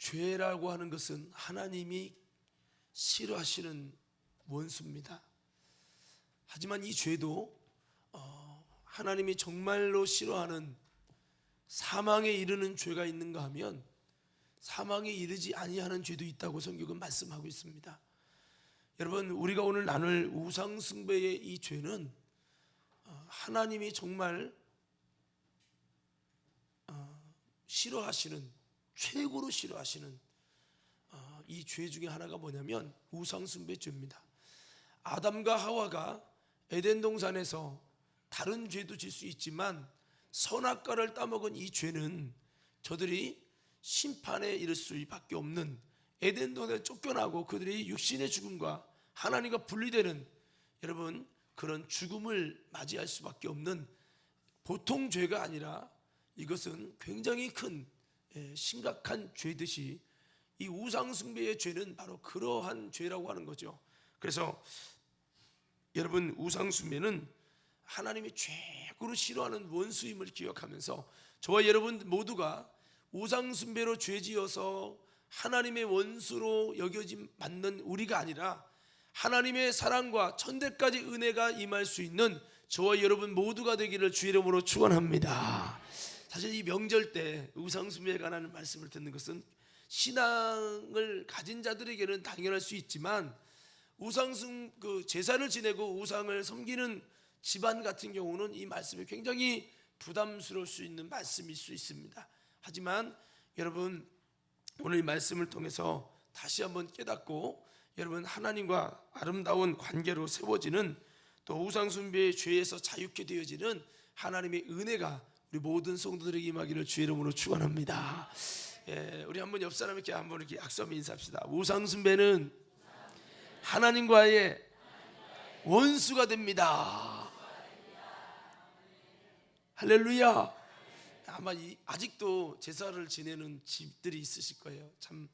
죄라고 하는 것은 하나님이 싫어하시는 원수입니다. 하지만 이 죄도 하나님이 정말로 싫어하는 사망에 이르는 죄가 있는가 하면 사망에 이르지 아니하는 죄도 있다고 성경은 말씀하고 있습니다. 여러분, 우리가 오늘 나눌 우상숭배의 이 죄는 하나님이 정말 싫어하시는, 최고로 싫어하시는 이 죄 중에 하나가 뭐냐면 우상숭배 죄입니다. 아담과 하와가 에덴 동산에서 다른 죄도 질 수 있지만 선악과를 따먹은 이 죄는 저들이 심판에 이를 수밖에 없는, 에덴 동산에 쫓겨나고 그들이 육신의 죽음과 하나님과 분리되는, 여러분, 그런 죽음을 맞이할 수밖에 없는 보통 죄가 아니라 이것은 굉장히 큰 심각한 죄듯이 이 우상숭배의 죄는 바로 그러한 죄라고 하는 거죠. 그래서 여러분, 우상숭배는 하나님이 최고로 싫어하는 원수임을 기억하면서 저와 여러분 모두가 우상숭배로 죄지어서 하나님의 원수로 여겨지 맞는 우리가 아니라 하나님의 사랑과 천대까지 은혜가 임할 수 있는 저와 여러분 모두가 되기를 주의 이름으로 축원합니다. 사실 이 명절 때 우상숭배에 관한 말씀을 듣는 것은 신앙을 가진 자들에게는 당연할 수 있지만 제사를 지내고 우상을 섬기는 집안 같은 경우는 이 말씀이 굉장히 부담스러울 수 있는 말씀일 수 있습니다. 하지만 여러분, 오늘 이 말씀을 통해서 다시 한번 깨닫고 여러분, 하나님과 아름다운 관계로 세워지는, 또 우상숭배의 죄에서 자유케 되어지는 하나님의 은혜가 우리 모든 성도들에게 임하기를 주의 이름으로 축원합니다. 우리 한번 옆 사람에게 한번 이렇게 악수하며 인사합시다. 우상숭배는 하나님과의 원수가 됩니다. 할렐루야. 아마 아직도 제사를 지내는 집들이 있으실 거예요. 참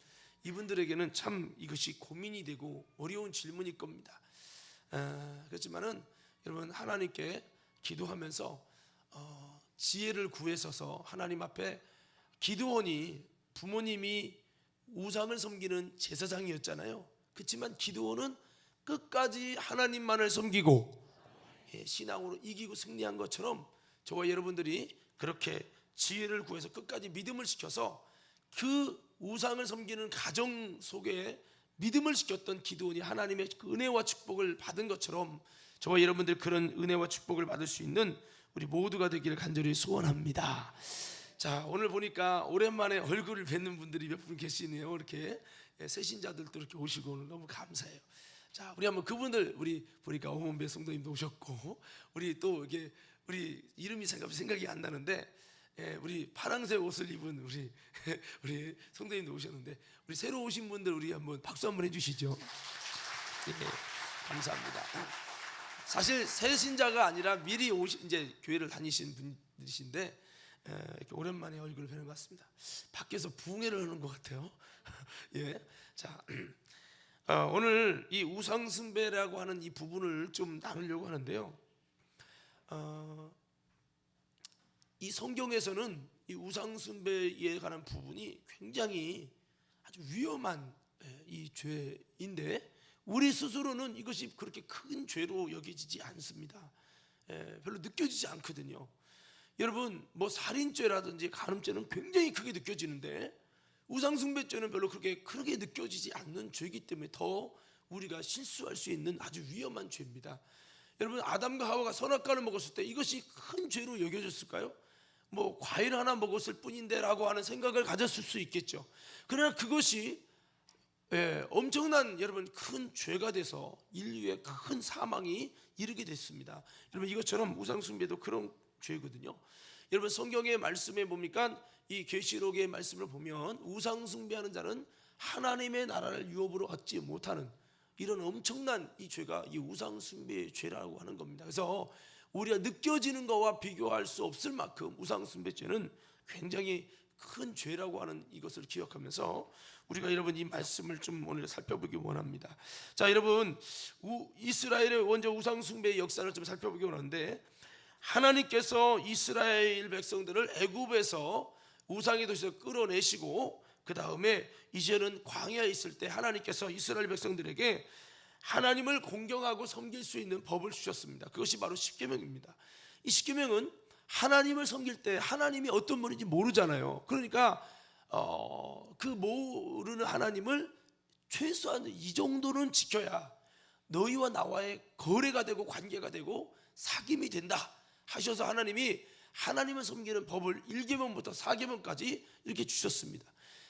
이분들에게는 참 이것이 고민이 되고 어려운 질문일 겁니다. 그렇지만은 여러분, 하나님께 기도하면서 지혜를 구해서서 하나님 앞에, 기드온이 부모님이 우상을 섬기는 제사장이었잖아요. 그렇지만 기드온은 끝까지 하나님만을 섬기고 신앙으로 이기고 승리한 것처럼 저와 여러분들이 그렇게 지혜를 구해서 끝까지 믿음을 지켜서 그 우상을 섬기는 가정 속에 믿음을 지켰던 기드온이 하나님의 은혜와 축복을 받은 것처럼 저와 여러분들 그런 은혜와 축복을 받을 수 있는 우리 모두가 되기를 간절히 소원합니다. 자, 오늘 보니까 오랜만에 얼굴을 뵙는 분들이 몇 분 계시네요. 이렇게 새신자들도 이렇게 오시고 오늘 너무 감사해요. 자, 우리 한번 그분들, 우리 보니까 오문배 성도님도 오셨고, 우리 또 이게 우리 이름이 생각이 안 나는데, 우리 파랑색 옷을 입은 우리 성도님도 오셨는데, 우리 새로 오신 분들 우리 한번 박수 한번 해주시죠. 감사합니다. 사실 새 신자가 아니라 미리 이제 교회를 다니신 분들이신데 이렇게 오랜만에 얼굴을 뵈는 것 같습니다. 밖에서 붕해를 하는 것 같아요. 예, 자, 오늘 이 우상숭배라고 하는 이 부분을 좀 나누려고 하는데요. 이 성경에서는 이 우상숭배에 관한 부분이 굉장히 아주 위험한 이 죄인데 우리 스스로는 이것이 그렇게 큰 죄로 여겨지지 않습니다. 별로 느껴지지 않거든요. 여러분, 뭐 살인죄라든지 간음죄는 굉장히 크게 느껴지는데 우상숭배죄는 별로 그렇게 크게 느껴지지 않는 죄이기 때문에 더 우리가 실수할 수 있는 아주 위험한 죄입니다. 여러분, 아담과 하와가 선악과를 먹었을 때 이것이 큰 죄로 여겨졌을까요? 뭐 과일 하나 먹었을 뿐인데 라고 하는 생각을 가졌을 수 있겠죠. 그러나 그것이 엄청난 여러분 큰 죄가 돼서 인류의 큰 사망이 이르게 됐습니다. 여러분, 이것처럼 우상숭배도 그런 죄거든요. 여러분, 성경의 말씀에 보니까 이 계시록의 말씀을 보면 우상숭배하는 자는 하나님의 나라를 유업으로 얻지 못하는 이런 엄청난 이 죄가 이 우상숭배의 죄라고 하는 겁니다. 그래서 우리가 느껴지는 것과 비교할 수 없을 만큼 우상숭배죄는 굉장히 큰 죄라고 하는 이것을 기억하면서 우리가 여러분 이 말씀을 좀 오늘 살펴보기 원합니다. 자, 여러분, 이스라엘의 먼저 우상숭배의 역사를 좀 살펴보기 원하는데, 하나님께서 이스라엘 백성들을 애굽에서 우상의 도시에서 끌어내시고 그 다음에 이제는 광야에 있을 때 하나님께서 이스라엘 백성들에게 하나님을 공경하고 섬길 수 있는 법을 주셨습니다. 그것이 바로 십계명입니다. 이 십계명은 하나님을 섬길 때 하나님이 어떤 분인지 모르잖아요. 그러니까 그 모르는 하나님을 최소한 이 정도는 지켜야 너희와 나와의 거래가 되고 관계가 되고 사귐이 된다 하셔서 하나님이 하나님을 섬기는 법을 1계명부터 4계명까지 이렇게 주셨습니다.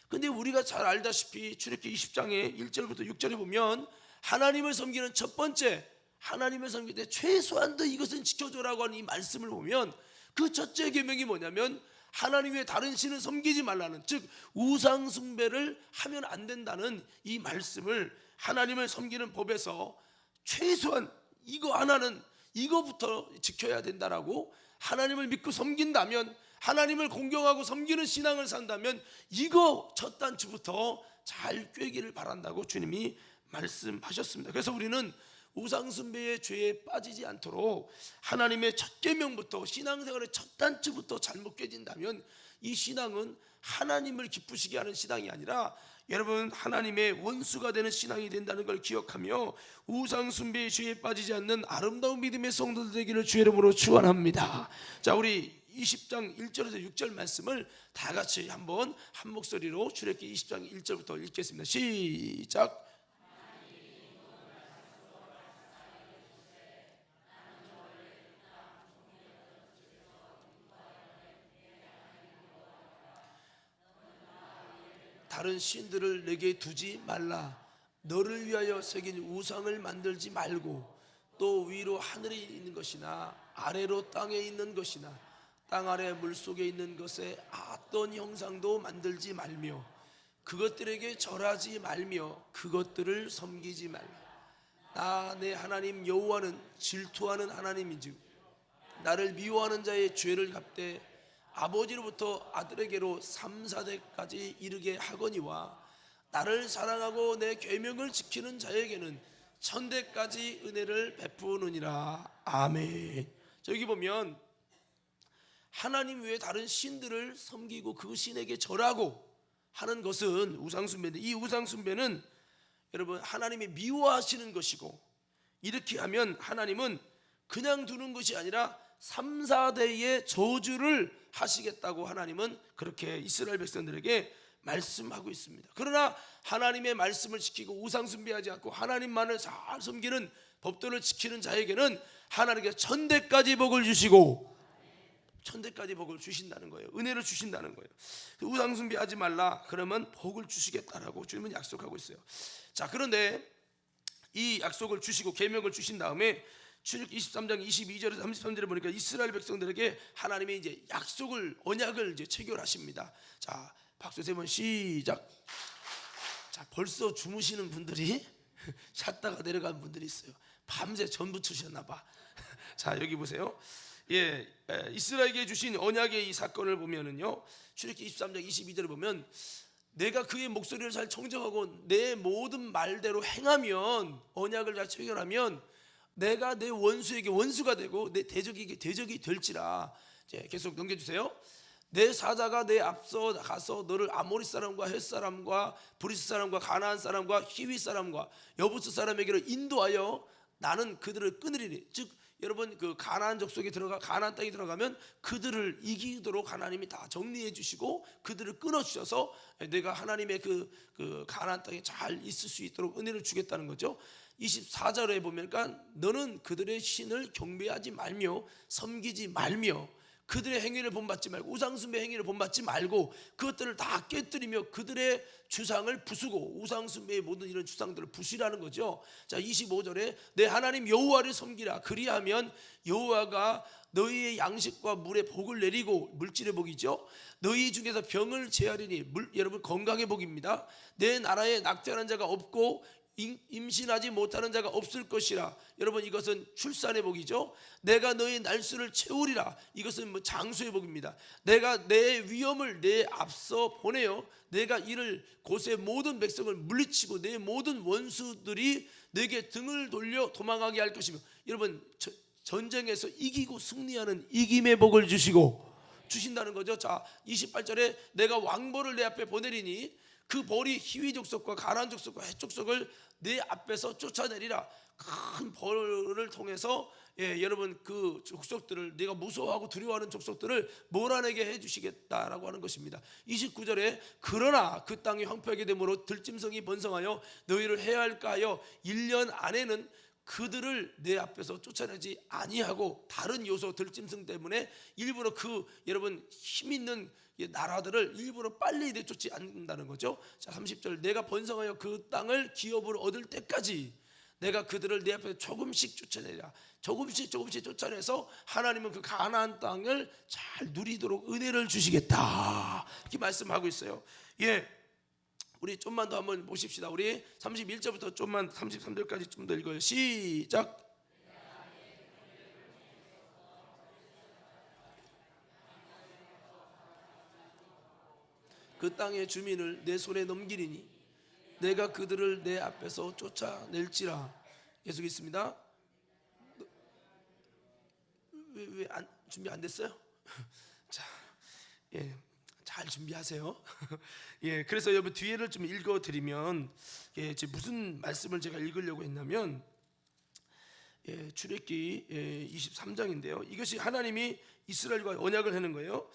근데 우리가 잘 알다시피 출애굽기 20장의 1절부터 6절에 보면 하나님을 섬기는 첫 번째, 하나님을 섬길 때 최소한도 이것은 지켜줘라고 하는 이 말씀을 보면 그 첫째 계명이 뭐냐면 하나님 외에 다른 신을 섬기지 말라는, 즉 우상 숭배를 하면 안 된다는 이 말씀을 하나님을 섬기는 법에서 최소한 이거 하나는 이거부터 지켜야 된다라고, 하나님을 믿고 섬긴다면, 하나님을 공경하고 섬기는 신앙을 산다면 이거 첫 단추부터 잘 꿰기를 바란다고 주님이 말씀하셨습니다. 그래서 우리는 우상 숭배의 죄에 빠지지 않도록 하나님의 첫 계명부터, 신앙생활의 첫 단추부터 잘못 깨진다면 이 신앙은 하나님을 기쁘시게 하는 신앙이 아니라 여러분 하나님의 원수가 되는 신앙이 된다는 걸 기억하며 우상 숭배의 죄에 빠지지 않는 아름다운 믿음의 성도들 되기를 주의 이름으로 축원합니다. 자, 우리 20장 1절에서 6절 말씀을 다 같이 한번 한 목소리로 출애굽기 20장 1절부터 읽겠습니다. 시작. 다른 신들을 내게 두지 말라. 너를 위하여 새긴 우상을 만들지 말고 또 위로 하늘에 있는 것이나 아래로 땅에 있는 것이나 땅 아래 물속에 있는 것에 어떤 형상도 만들지 말며 그것들에게 절하지 말며 그것들을 섬기지 말라. 나 내 하나님 여호와는 질투하는 하나님인즉 나를 미워하는 자의 죄를 갚되 아버지로부터 아들에게로 3, 4대까지 이르게 하거니와 나를 사랑하고 내 계명을 지키는 자에게는 천대까지 은혜를 베푸느니라. 아멘. 여기 보면 하나님 외에 다른 신들을 섬기고 그 신에게 절하고 하는 것은 우상숭배인데, 이 우상숭배는 여러분 하나님이 미워하시는 것이고, 이렇게 하면 하나님은 그냥 두는 것이 아니라 3, 4대의 저주를 하시겠다고 하나님은 그렇게 이스라엘 백성들에게 말씀하고 있습니다. 그러나 하나님의 말씀을 지키고 우상 숭배하지 않고 하나님만을 잘 섬기는 법도를 지키는 자에게는 하나님께서 천대까지 복을 주시고, 천대까지 복을 주신다는 거예요. 은혜를 주신다는 거예요. 우상 숭배하지 말라 그러면 복을 주시겠다라고 주님은 약속하고 있어요. 자, 그런데 이 약속을 주시고 계명을 주신 다음에 출애굽기 23장 22절에서 33절에 보니까 이스라엘 백성들에게 하나님이 이제 약속을, 언약을 이제 체결하십니다. 자, 박수 세 번 시작. 자, 벌써 주무시는 분들이 잤다가 내려간 분들이 있어요. 밤새 전부 추셨나 봐. 자, 여기 보세요. 예, 이스라엘에게 주신 언약의 이 사건을 보면은요, 출애굽기 23장 22절에 보면 내가 그의 목소리를 잘 청정하고 내 모든 말대로 행하면, 언약을 잘 체결하면 내가 내 원수에게 원수가 되고 내 대적에게 대적이 될지라. 이제 계속 넘겨주세요. 내 사자가 내 앞서 가서 너를 아모리 사람과 헷 사람과 브리스 사람과 가나안 사람과 히위 사람과 여부스 사람에게로 인도하여 나는 그들을 끊으리니. 즉 여러분 그 가나안 족속에 들어가 가나안 땅에 들어가면 그들을 이기도록 하나님이 다 정리해 주시고 그들을 끊어 주셔서 내가 하나님의 그 가나안 땅에 잘 있을 수 있도록 은혜를 주겠다는 거죠. 24절에 보니까 너는 그들의 신을 경배하지 말며 섬기지 말며 그들의 행위를 본받지 말고 우상숭배 행위를 본받지 말고 그것들을 다 깨뜨리며 그들의 주상을 부수고, 우상숭배의 모든 이런 주상들을 부수라는 거죠. 자, 25절에 내 하나님 여호와를 섬기라. 그리하면 여호와가 너희의 양식과 물에 복을 내리고, 물질의 복이죠. 너희 중에서 병을 제하리니, 여러분 건강의 복입니다. 내 나라에 낙태하는 자가 없고 임신하지 못하는 자가 없을 것이라. 여러분 이것은 출산의 복이죠. 내가 너의 날수를 채우리라. 이것은 장수의 복입니다. 내가 내 위엄을 내 앞서 보내어 내가 이를 곳의 모든 백성을 물리치고 내 모든 원수들이 내게 등을 돌려 도망하게 할 것이며. 여러분 전쟁에서 이기고 승리하는 이김의 복을 주신다는 거죠. 자, 28절에 내가 왕보를 내 앞에 보내리니 그 벌이 히위 족속과 가나안 족속과 헷 족속을 내 앞에서 쫓아내리라. 큰 벌을 통해서 여러분 그 족속들을, 내가 무서워하고 두려워하는 족속들을 몰아내게 해주시겠다라고 하는 것입니다. 29절에 그러나 그 땅이 황폐하게 되므로 들짐승이 번성하여 너희를 해할까 하여 1년 안에는 그들을 내 앞에서 쫓아내지 아니하고, 다른 요소 들짐승 때문에 일부러 그 여러분 힘 있는 나라들을 일부러 빨리 내쫓지 않는다는 거죠. 자, 30절 내가 번성하여 그 땅을 기업으로 얻을 때까지 내가 그들을 내 앞에 조금씩 쫓아내리라. 조금씩 쫓아내서 하나님은 그 가나안 땅을 잘 누리도록 은혜를 주시겠다, 이렇게 말씀하고 있어요. 우리 좀만 더 한번 보십시다. 우리 31절부터 좀만 33절까지 좀 더 읽어요. 시작. 그 땅의 주민을 내 손에 넘기리니 내가 그들을 내 앞에서 쫓아낼지라. 계속 있습니다. 왜 준비 안 됐어요? 자, 잘 준비하세요. 그래서 여러분 뒤에를 좀 읽어드리면, 무슨 말씀을 제가 읽으려고 했냐면, 출애굽기 23장인데요. 이것이 하나님이 이스라엘과 언약을 하는 거예요.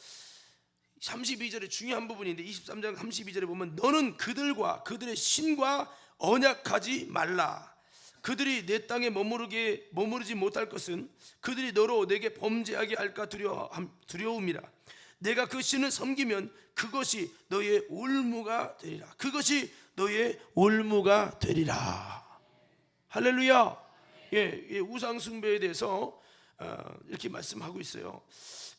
32절의 중요한 부분인데 23장 32절에 보면 너는 그들과 그들의 신과 언약하지 말라. 그들이 내 땅에 머무르지 못할 것은 그들이 너로 내게 범죄하게 할까 두려움이라. 내가 그 신을 섬기면 그것이 너의 올무가 되리라. 그것이 너의 올무가 되리라. 할렐루야. 우상 숭배에 대해서 이렇게 말씀하고 있어요.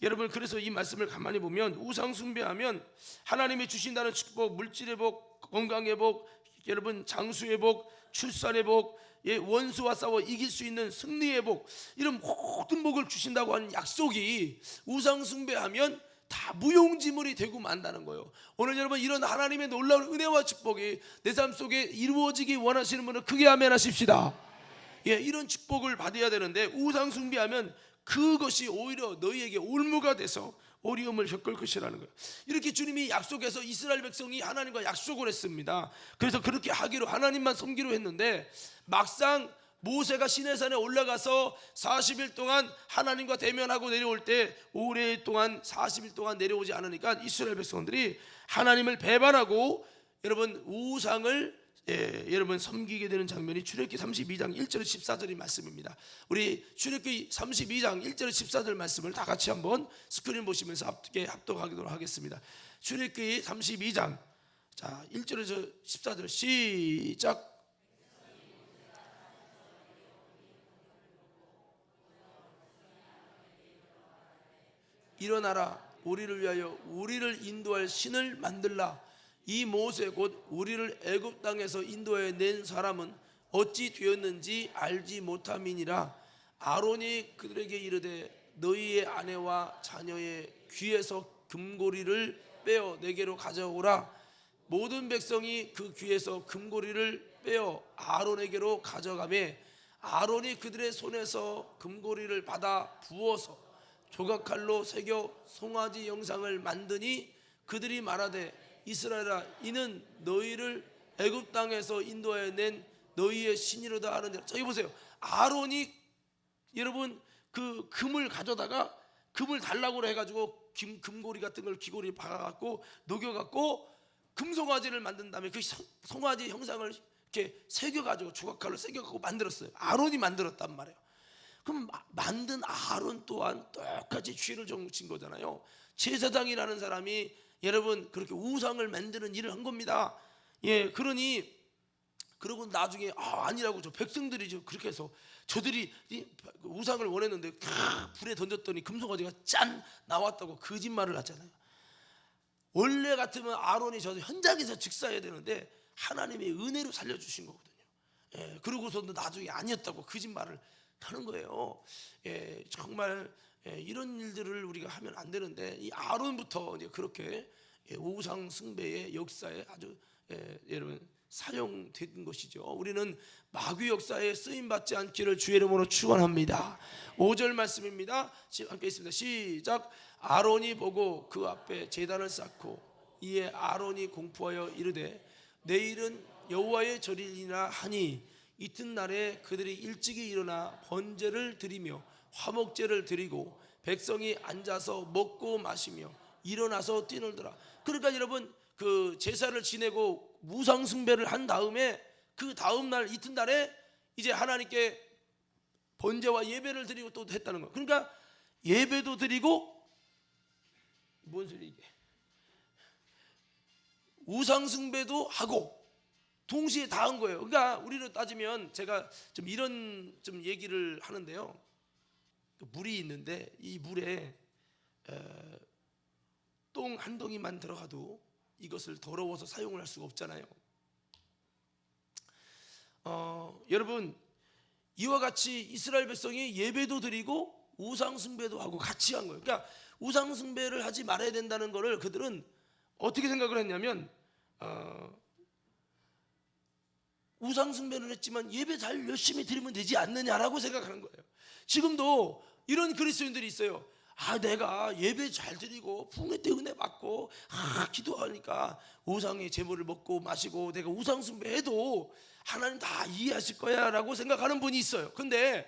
여러분, 그래서 이 말씀을 가만히 보면 우상 숭배하면 하나님이 주신다는 축복, 물질의 복, 건강의 복, 여러분 장수의 복, 출산의 복, 원수와 싸워 이길 수 있는 승리의 복, 이런 모든 복을 주신다고 하는 약속이 우상 숭배하면 다 무용지물이 되고 만다는 거예요. 오늘 여러분 이런 하나님의 놀라운 은혜와 축복이 내 삶 속에 이루어지기 원하시는 분은 크게 아멘 하십시다. 이런 축복을 받아야 되는데 우상 숭배하면 그것이 오히려 너희에게 올무가 돼서 어려움을 겪을 것이라는 거예요. 이렇게 주님이 약속해서 이스라엘 백성이 하나님과 약속을 했습니다. 그래서 그렇게 하기로, 하나님만 섬기로 했는데 막상 모세가 시내산에 올라가서 40일 동안 하나님과 대면하고 내려올 때 오랫동안 40일 동안 내려오지 않으니까 이스라엘 백성들이 하나님을 배반하고 여러분 우상을 여러분 섬기게 되는 장면이 출애굽기 32장 1절 14절의 말씀입니다. 우리 출애굽기 32장 1절 14절 말씀을 다 같이 한번 스크린 보시면서 함께 합독하도록 하겠습니다. 출애굽기 32장 자 1절에서 14절 시작. 일어나라, 우리를 위하여 우리를 인도할 신을 만들라. 이 모세 곧 우리를 애굽 땅에서 인도해 낸 사람은 어찌 되었는지 알지 못함이니라. 아론이 그들에게 이르되 너희의 아내와 자녀의 귀에서 금고리를 빼어 내게로 가져오라. 모든 백성이 그 귀에서 금고리를 빼어 아론에게로 가져가매 아론이 그들의 손에서 금고리를 받아 부어서 조각칼로 새겨 송아지 형상을 만드니 그들이 말하되 이스라엘아, 이는 너희를 애굽 땅에서 인도해 낸 너희의 신이로다 하는데, 저기 보세요. 아론이 여러분 그 금을 가져다가 금을 달라고 해가지고 금고리 같은 걸 귀고리 박아갖고 녹여갖고 금송아지를 만든 다음에 그 송아지 형상을 이렇게 새겨가지고 조각칼로 새겨갖고 만들었어요. 아론이 만들었단 말이에요. 그럼 만든 아론 또한 똑같이 죄를 정친 거잖아요. 제사장이라는 사람이 여러분 그렇게 우상을 만드는 일을 한 겁니다. 그러니 그러고 나중에 아니라고 저 백성들이 그렇게 해서 저들이 우상을 원했는데 불에 던졌더니 금송아지가 짠 나왔다고 거짓말을 하잖아요. 원래 같으면 아론이 저 현장에서 즉사해야 되는데 하나님의 은혜로 살려주신 거거든요. 그러고서도 나중에 아니었다고 거짓말을 하는 거예요. 정말 이런 일들을 우리가 하면 안 되는데 이 아론부터 이제 그렇게 우상 숭배의 역사에 아주 여러분 사용된 것이죠. 우리는 마귀 역사에 쓰임 받지 않기를 주의 이름으로 축원합니다. 5절 말씀입니다. 함께 있습니다. 시작. 아론이 보고 그 앞에 제단을 쌓고 이에 아론이 공포하여 이르되 내일은 여호와의 절이니라 하니 이튿날에 그들이 일찍이 일어나 번제를 드리며 화목제를 드리고 백성이 앉아서 먹고 마시며 일어나서 뛰놀더라. 그러니까 여러분 그 제사를 지내고 우상 숭배를 한 다음에 그 다음 날 이튿날에 이제 하나님께 번제와 예배를 드리고 또 했다는 거예요. 그러니까 예배도 드리고 뭔 소리 이게? 우상 숭배도 하고 동시에 다 한 거예요. 그러니까 우리로 따지면 제가 좀 이런 좀 얘기를 하는데요. 물이 있는데 이 물에 똥 한 덩이만 들어가도 이것을 더러워서 사용을 할 수가 없잖아요. 여러분 이와 같이 이스라엘 백성이 예배도 드리고 우상 숭배도 하고 같이 한 거예요. 그러니까 우상 숭배를 하지 말아야 된다는 것을 그들은 어떻게 생각을 했냐면 우상 숭배를 했지만 예배 잘 열심히 드리면 되지 않느냐라고 생각하는 거예요. 지금도 이런 그리스도인들이 있어요. 내가 예배 잘 드리고 풍요 때 은혜 받고 기도하니까 우상의 제물을 먹고 마시고 내가 우상 숭배해도 하나님 다 이해하실 거야 라고 생각하는 분이 있어요. 근데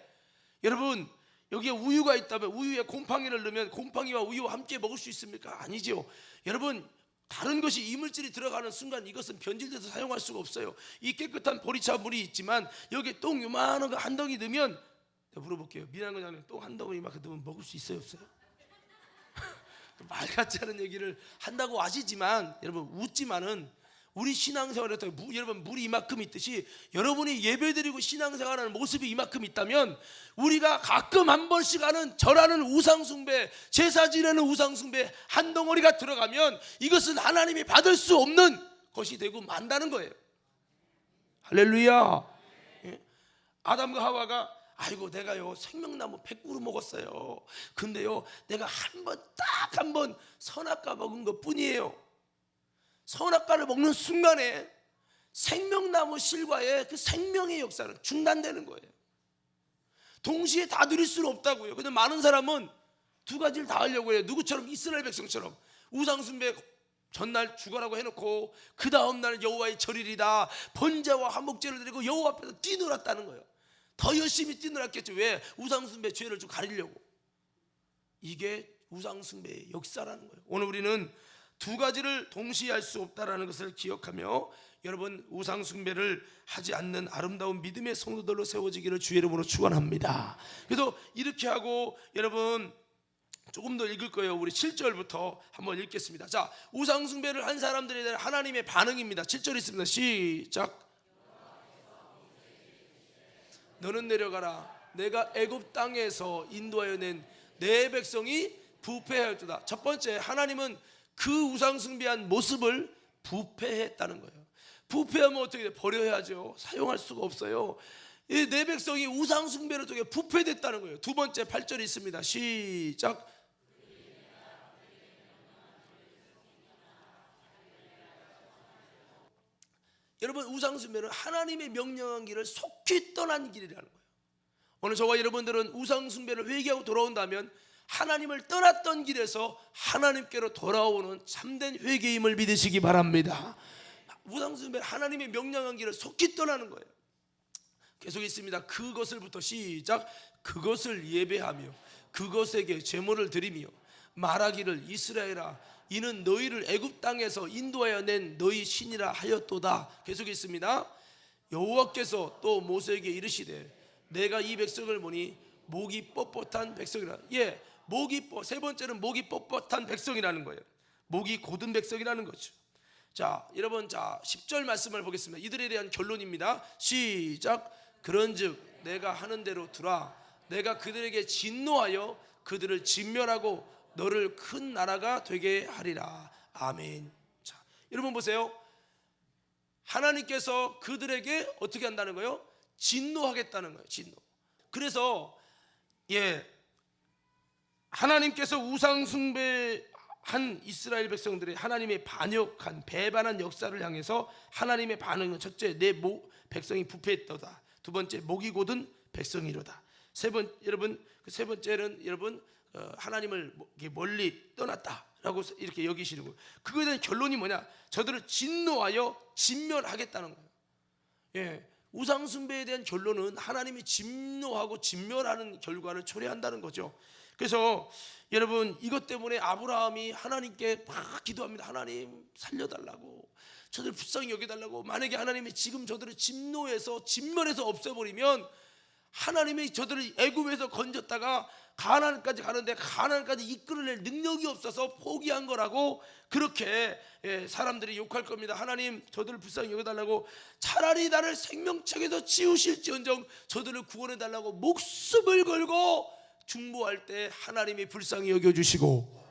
여러분 여기에 우유가 있다면 우유에 곰팡이를 넣으면 곰팡이와 우유와 함께 먹을 수 있습니까? 아니죠. 여러분 다른 것이 이물질이 들어가는 순간 이것은 변질돼서 사용할 수가 없어요. 이 깨끗한 보리차 물이 있지만 여기에 똥 요만한 거 한 덩이 넣으면 내가 물어볼게요. 미나은 원장님 똥 한 덩이 이만큼 넣으면 먹을 수 있어요 없어요? 말 같지 않은 얘기를 한다고 아시지만 여러분 웃지만은 우리 신앙생활에 여러분 물이 이만큼 있듯이 여러분이 예배드리고 신앙생활하는 모습이 이만큼 있다면 우리가 가끔 한 번씩 하는 절하는 우상숭배 제사 지내는 우상숭배 한 덩어리가 들어가면 이것은 하나님이 받을 수 없는 것이 되고 만다는 거예요. 할렐루야. 아담과 하와가 아이고 내가요 생명나무 100그루 먹었어요. 근데요 내가 딱 한 번 선악과 먹은 것 뿐이에요. 선악과를 먹는 순간에 생명나무 실과의 그 생명의 역사는 중단되는 거예요. 동시에 다 누릴 수는 없다고요. 근데 많은 사람은 두 가지를 다 하려고 해요. 누구처럼? 이스라엘 백성처럼 우상숭배 전날 죽어라고 해놓고 그 다음날 여호와의 절일이다 번제와 화목제를 드리고 여호와 앞에서 뛰놀았다는 거예요. 더 열심히 뛰놀았겠죠. 왜? 우상숭배 죄를 좀 가리려고. 이게 우상숭배의 역사라는 거예요. 오늘 우리는 두 가지를 동시에 할 수 없다라는 것을 기억하며 여러분 우상숭배를 하지 않는 아름다운 믿음의 성도들로 세워지기를 주의 이름으로 축원합니다. 그래서 이렇게 하고 여러분 조금 더 읽을 거예요. 우리 7절부터 한번 읽겠습니다. 자, 우상숭배를 한 사람들에 대한 하나님의 반응입니다. 7절 있습니다. 시작. 너는 내려가라. 내가 애굽 땅에서 인도하여 낸 내 백성이 부패하였도다. 첫 번째, 하나님은 그 우상숭배한 모습을 부패했다는 거예요. 부패하면 어떻게 돼? 버려야죠. 사용할 수가 없어요. 내 백성이 우상숭배를 통해 부패됐다는 거예요. 두 번째 8절이 있습니다. 시작. 여러분 우상숭배는 하나님의 명령한 길을 속히 떠난 길이라는 거예요. 오늘 저와 여러분들은 우상숭배를 회개하고 돌아온다면 하나님을 떠났던 길에서 하나님께로 돌아오는 참된 회개임을 믿으시기 바랍니다. 우상숭배 하나님의 명령한 길을 속히 떠나는 거예요. 계속 있습니다. 그것을부터 시작. 그것을 예배하며 그것에게 제물을 드리며 말하기를 이스라엘아 이는 너희를 애굽 땅에서 인도하여 낸 너희 신이라 하였도다. 계속 있습니다. 여호와께서 또 모세에게 이르시되 내가 이 백성을 보니 목이 뻣뻣한 백성이라. 세 번째는 목이 뻣뻣한 백성이라는 거예요. 목이 곧은 백성이라는 거죠. 자, 여러분, 10절 말씀을 보겠습니다. 이들에 대한 결론입니다. 시작. 그런즉 내가 하는 대로 두라. 내가 그들에게 진노하여 그들을 진멸하고 너를 큰 나라가 되게 하리라. 아멘. 자, 여러분 보세요. 하나님께서 그들에게 어떻게 한다는 거예요? 진노하겠다는 거예요. 진노. 그래서 하나님께서 우상 숭배한 이스라엘 백성들의 하나님의 반역한 배반한 역사를 향해서 하나님의 반응은 첫째 내 백성이 부패했도다. 두 번째 목이 곧은 백성이로다. 세 번째는 여러분 하나님을 멀리 떠났다. 라고 이렇게 여기시는 거예요. 그거에 대한 결론이 뭐냐? 저들을 진노하여 진멸하겠다는 거예요. 예, 우상 숭배에 대한 결론은 하나님이 진노하고 진멸하는 결과를 초래한다는 거죠. 그래서 여러분, 이것 때문에 아브라함이 하나님께 막 기도합니다. 하나님 살려달라고, 저들 불쌍히 여겨달라고. 만약에 하나님이 지금 저들을 진노해서 진멸해서 없애버리면 하나님이 저들을 애굽에서 건졌다가 가나안까지 가는데 가나안까지 이끌어낼 능력이 없어서 포기한 거라고 그렇게 사람들이 욕할 겁니다. 하나님 저들을 불쌍히 여겨달라고, 차라리 나를 생명책에서 지우실지언정 저들을 구원해달라고 목숨을 걸고 중보할 때 하나님이 불쌍히 여겨주시고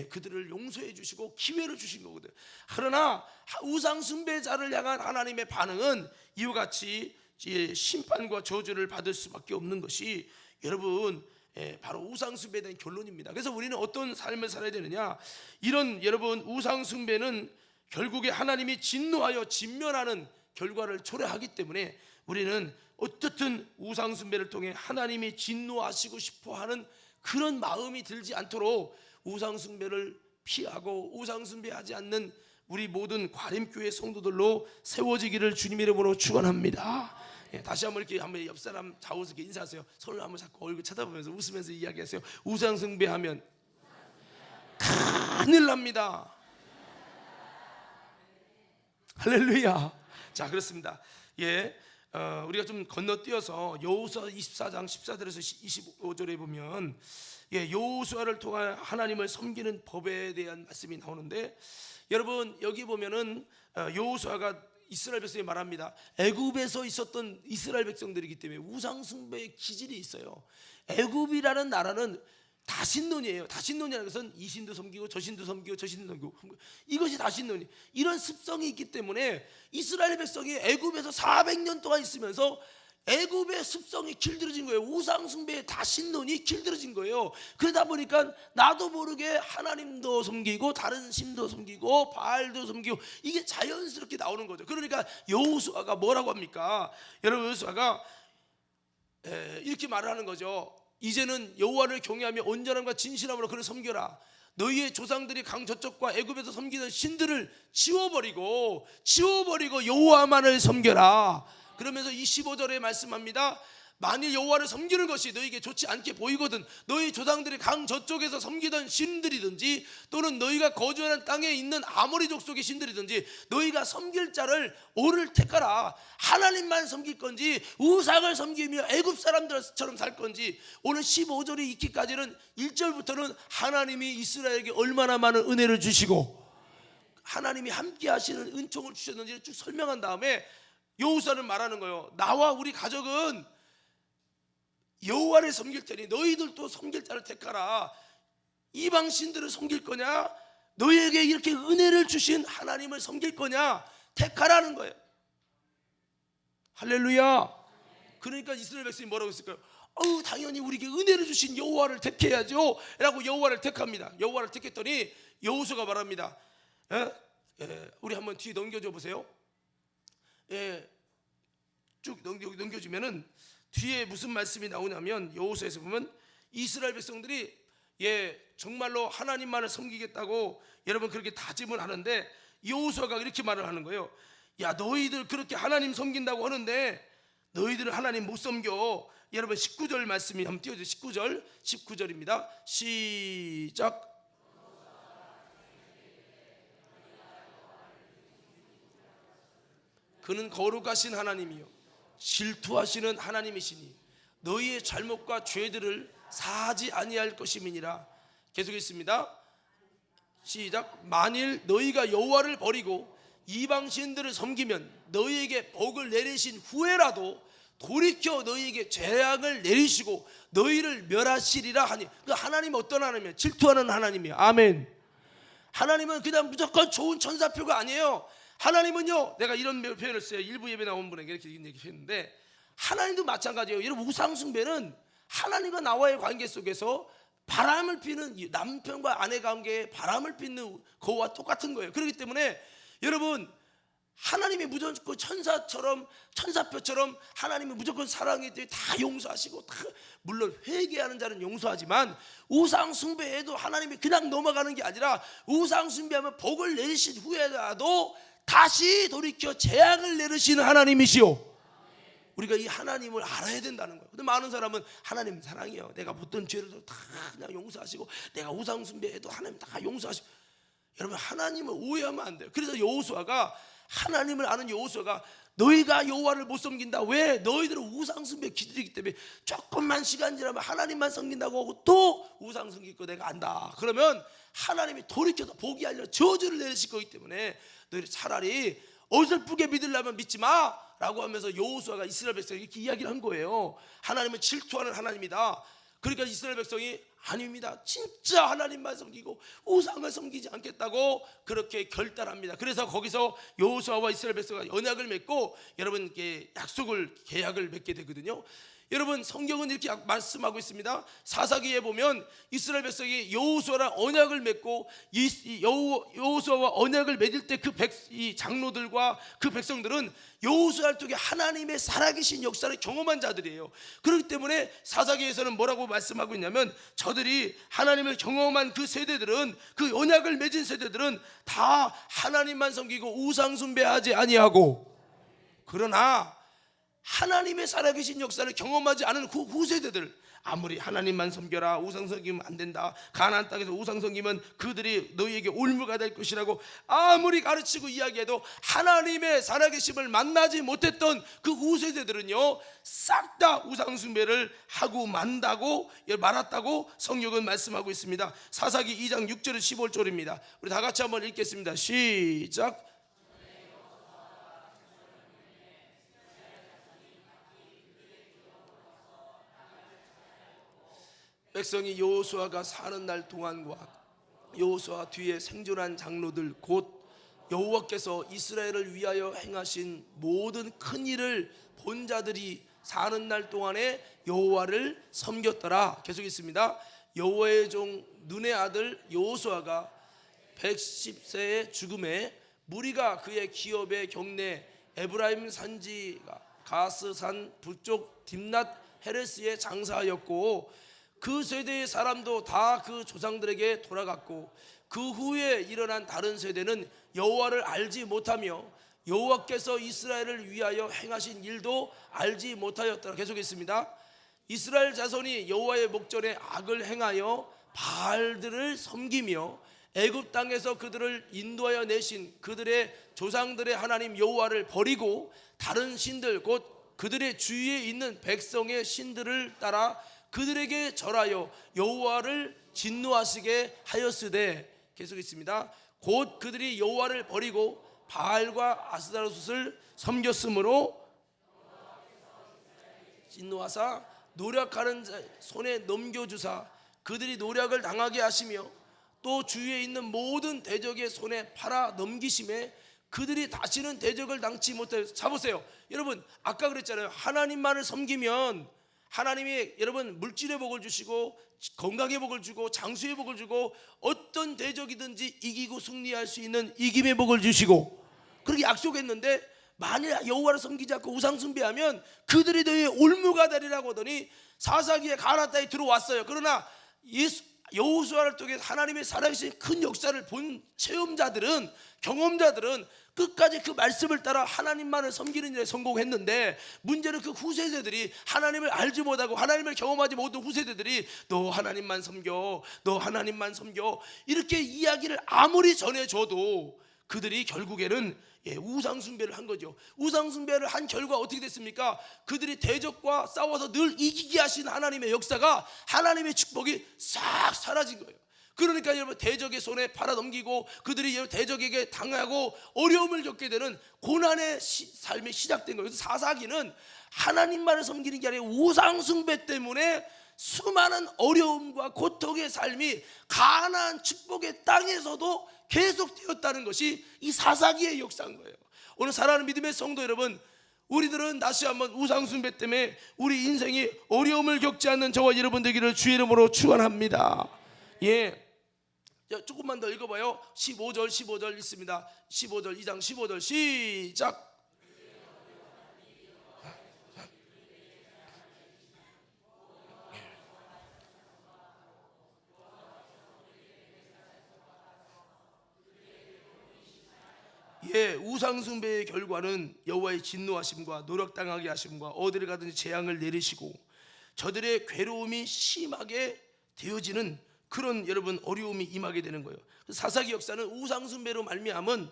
그들을 용서해 주시고 기회를 주신 거거든. 그러나 우상 숭배자를 향한 하나님의 반응은 이와 같이 심판과 저주를 받을 수밖에 없는 것이 여러분 바로 우상 숭배에 대한 결론입니다. 그래서 우리는 어떤 삶을 살아야 되느냐? 이런 여러분 우상 숭배는 결국에 하나님이 진노하여 진멸하는 결과를 초래하기 때문에 우리는 어떻든 우상 숭배를 통해 하나님이 진노하시고 싶어하는 그런 마음이 들지 않도록 우상 숭배를 피하고 우상 숭배하지 않는 우리 모든 과림교회 성도들로 세워지기를 주님의 이름으로 축원합니다. 다시 한번 이렇게 한번 옆 사람 좌우스럽게 인사하세요. 손을 한번 잡고 얼굴 쳐다보면서 웃으면서 이야기하세요. 우상 숭배하면 큰일 납니다. 할렐루야. 자, 그렇습니다. 우리가 좀 건너뛰어서 여호수아 24장 14절에서 25절에 보면 여호수아를 통한 하나님을 섬기는 법에 대한 말씀이 나오는데, 여러분 여기 보면은 여호수아가 이스라엘 백성이 말합니다. 애굽에서 있었던 이스라엘 백성들이기 때문에 우상 숭배의 기질이 있어요. 애굽이라는 나라는 다신론이에요. 다신론이라는 것은 이 신도 섬기고 저 신도 섬기고 저 신도 섬기고, 이것이 다신론이. 이런 습성이 있기 때문에 이스라엘 백성이 애굽에서 400년 동안 있으면서 애굽의 습성이 길들여진 거예요. 우상 숭배의 다신론이 길들여진 거예요. 그러다 보니까 나도 모르게 하나님도 섬기고 다른 신도 섬기고 바알도 섬기고, 이게 자연스럽게 나오는 거죠. 그러니까 여호수아가 뭐라고 합니까? 여러분, 여호수아가 이렇게 말을 하는 거죠. 이제는 여호와를 경외하며 온전함과 진실함으로 그를 섬겨라. 너희의 조상들이 강 저쪽과 애굽에서 섬기던 신들을 지워버리고 여호와만을 섬겨라. 그러면서 25절에 말씀합니다. 만일 여호와를 섬기는 것이 너희에게 좋지 않게 보이거든 너희 조상들이 강 저쪽에서 섬기던 신들이든지 또는 너희가 거주하는 땅에 있는 아모리 족속의 신들이든지 너희가 섬길 자를 오늘 택하라. 하나님만 섬길 건지 우상을 섬기며 애굽 사람들처럼 살 건지. 오늘 15절이 있기까지는 1절부터는 하나님이 이스라엘에게 얼마나 많은 은혜를 주시고 하나님이 함께 하시는 은총을 주셨는지를 쭉 설명한 다음에 여호수아는 말하는 거예요. 나와 우리 가족은 여호와를 섬길 테니 너희들도 섬길 자를 택하라. 이방 신들을 섬길 거냐, 너희에게 이렇게 은혜를 주신 하나님을 섬길 거냐, 택하라는 거예요. 할렐루야. 그러니까 이스라엘 백성이 뭐라고 했을까요? 당연히 우리에게 은혜를 주신 여호와를 택해야죠 라고 여호와를 택합니다. 여호와를 택했더니 여호수아가 말합니다. 우리 한번 뒤에 넘겨줘 보세요. 쭉 넘겨주면은 뒤에 무슨 말씀이 나오냐면, 여호수아에서 보면 이스라엘 백성들이 정말로 하나님만을 섬기겠다고 여러분 그렇게 다짐을 하는데, 여호수아가 이렇게 말을 하는 거예요. 야, 너희들 그렇게 하나님 섬긴다고 하는데 너희들은 하나님 못 섬겨. 여러분 19절 말씀이 한번 띄워주세요. 19절입니다 시작. 그는 거룩하신 하나님이요 질투하시는 하나님이시니 너희의 잘못과 죄들을 사하지 아니할 것임이니라. 계속 있습니다. 시작. 만일 너희가 여호와를 버리고 이방 신들을 섬기면 너희에게 복을 내리신 후에라도 돌이켜 너희에게 재앙을 내리시고 너희를 멸하시리라 하니. 그 하나님은 어떤 하나님이에요? 질투하는 하나님이에요. 아멘. 하나님은 그냥 무조건 좋은 천사표가 아니에요. 하나님은요, 내가 이런 표현을 써요. 일부 예배 나온 분에게 이렇게 얘기했는데, 하나님도 마찬가지예요. 여러분, 우상숭배는 하나님과 나와의 관계 속에서 바람을 피는 남편과 아내 관계에 바람을 피는 거와 똑같은 거예요. 그렇기 때문에 여러분, 하나님이 무조건 천사표처럼 하나님이 무조건 사랑이 다 용서하시고, 다 물론 회개하는 자는 용서하지만 우상 숭배에도 하나님이 그냥 넘어가는 게 아니라 우상 숭배하면 복을 내리신 후에라도 다시 돌이켜 재앙을 내리시는 하나님이시오. 우리가 이 하나님을 알아야 된다는 거예요. 근데 많은 사람은 하나님 사랑이요, 내가 못던 죄를 다 그냥 용서하시고, 내가 우상 숭배해도 하나님 다 용서하시고. 여러분, 하나님을 오해하면 안 돼요. 그래서 여호수아가, 하나님을 아는 여호수아가, 너희가 여호와를 못 섬긴다. 왜? 너희들은 우상 숭배 기질이기 때문에 조금만 시간 지나면 하나님만 섬긴다고 하고 또 우상 섬길 거 내가 안다. 그러면 하나님이 돌이켜서 복이 아니라 저주를 내리실 거기 때문에 너희들 차라리 어설프게 믿으려면 믿지 마 라고 하면서 여호수아가 이스라엘 백성에게 이렇게 이야기를 한 거예요. 하나님은 질투하는 하나님이다. 그러니까 이스라엘 백성이 아닙니다, 진짜 하나님만 섬기고 우상을 섬기지 않겠다고 그렇게 결단합니다. 그래서 거기서 여호수아와 이스라엘 백성과 언약을 맺고 여러분께 약속을, 계약을 맺게 되거든요. 여러분, 성경은 이렇게 말씀하고 있습니다. 사사기에 보면 이스라엘 백성이 여호수아랑 언약을 맺고, 여호수아와 언약을 맺을 때 이 장로들과 그 백성들은 여호수아를 통해 하나님의 살아계신 역사를 경험한 자들이에요. 그렇기 때문에 사사기에서는 뭐라고 말씀하고 있냐면, 저들이 하나님을 경험한 그 세대들은, 그 언약을 맺은 세대들은 다 하나님만 섬기고 우상 숭배하지 아니하고, 그러나 하나님의 살아계신 역사를 경험하지 않은 그 후세대들, 아무리 하나님만 섬겨라, 우상 섬기면 안 된다, 가나안 땅에서 우상 섬기면 그들이 너희에게 올무가 될 것이라고 아무리 가르치고 이야기해도 하나님의 살아계심을 만나지 못했던 그 후세대들은요, 싹 다 우상 숭배를 하고 만다고 말았다고 성경은 말씀하고 있습니다. 사사기 2장 6절에서 15절입니다. 우리 다 같이 한번 읽겠습니다. 시작. 백성이 여호수아가 사는 날 동안과 여호수아 뒤에 생존한 장로들, 곧 여호와께서 이스라엘을 위하여 행하신 모든 큰 일을 본 자들이 사는 날 동안에 여호와를 섬겼더라. 계속 있습니다. 여호와의 종 눈의 아들 여호수아가 110세의 죽음에 무리가 그의 기업의 경내 에브라임 산지가 가스산 북쪽 딥낫 헤레스에 장사하였고, 그 세대의 사람도 다 그 조상들에게 돌아갔고, 그 후에 일어난 다른 세대는 여호와를 알지 못하며 여호와께서 이스라엘을 위하여 행하신 일도 알지 못하였더라. 계속했습니다. 이스라엘 자손이 여호와의 목전에 악을 행하여 바알들을 섬기며 애굽 땅에서 그들을 인도하여 내신 그들의 조상들의 하나님 여호와를 버리고 다른 신들, 곧 그들의 주위에 있는 백성의 신들을 따라 그들에게 절하여 여호와를 진노하시게 하였으되, 계속 있습니다. 곧 그들이 여호와를 버리고 바알과 아스다롯을 섬겼으므로 진노하사 노력하는 자 손에 넘겨주사 그들이 노력을 당하게 하시며, 또 주위에 있는 모든 대적의 손에 팔아 넘기심에 그들이 다시는 대적을 당치 못하여. 자 보세요, 여러분, 아까 그랬잖아요. 하나님만을 섬기면 하나님이 여러분 물질의 복을 주시고 건강의 복을 주고 장수의 복을 주고 어떤 대적이든지 이기고 승리할 수 있는 이김의 복을 주시고, 그렇게 약속했는데, 만일 여호와를 섬기지 않고 우상 숭배하면 그들이 너희의 올무가 되리라고 하더니 사사기에 가나안 땅에 들어왔어요. 그러나 여호수아를 통해 하나님의 살아계신 큰 역사를 본 체험자들은, 경험자들은 끝까지 그 말씀을 따라 하나님만을 섬기는 일에 성공했는데, 문제는 그 후세대들이 하나님을 알지 못하고 하나님을 경험하지 못한 후세대들이 너 하나님만 섬겨, 너 하나님만 섬겨 이렇게 이야기를 아무리 전해줘도 그들이 결국에는 우상 숭배를 한 거죠. 우상 숭배를 한 결과 어떻게 됐습니까? 그들이 대적과 싸워서 늘 이기게 하신 하나님의 역사가, 하나님의 축복이 싹 사라진 거예요. 그러니까 여러분, 대적의 손에 팔아 넘기고 그들이 대적에게 당하고 어려움을 겪게 되는 고난의 삶이 시작된 거예요. 그래서 사사기는 하나님만을 섬기는 게 아니라 우상 숭배 때문에 수많은 어려움과 고통의 삶이 가나안 축복의 땅에서도 계속되었다는 것이 이 사사기의 역사인 거예요. 오늘 사랑하는 믿음의 성도 여러분, 우리들은 다시 한번 우상 숭배 때문에 우리 인생이 어려움을 겪지 않는 저와 여러분 되기를 주의 이름으로 축원합니다. 예, 조금만 더 읽어봐요. 15절 있습니다. 15절 2장 15절 시작. 예, 우상숭배의 결과는 여호와의 진노하심과 노력당하게 하심과 어디를 가든지 재앙을 내리시고 저들의 괴로움이 심하게 되어지는 그런 여러분 어려움이 임하게 되는 거예요. 사사기 역사는 우상숭배로 말미암은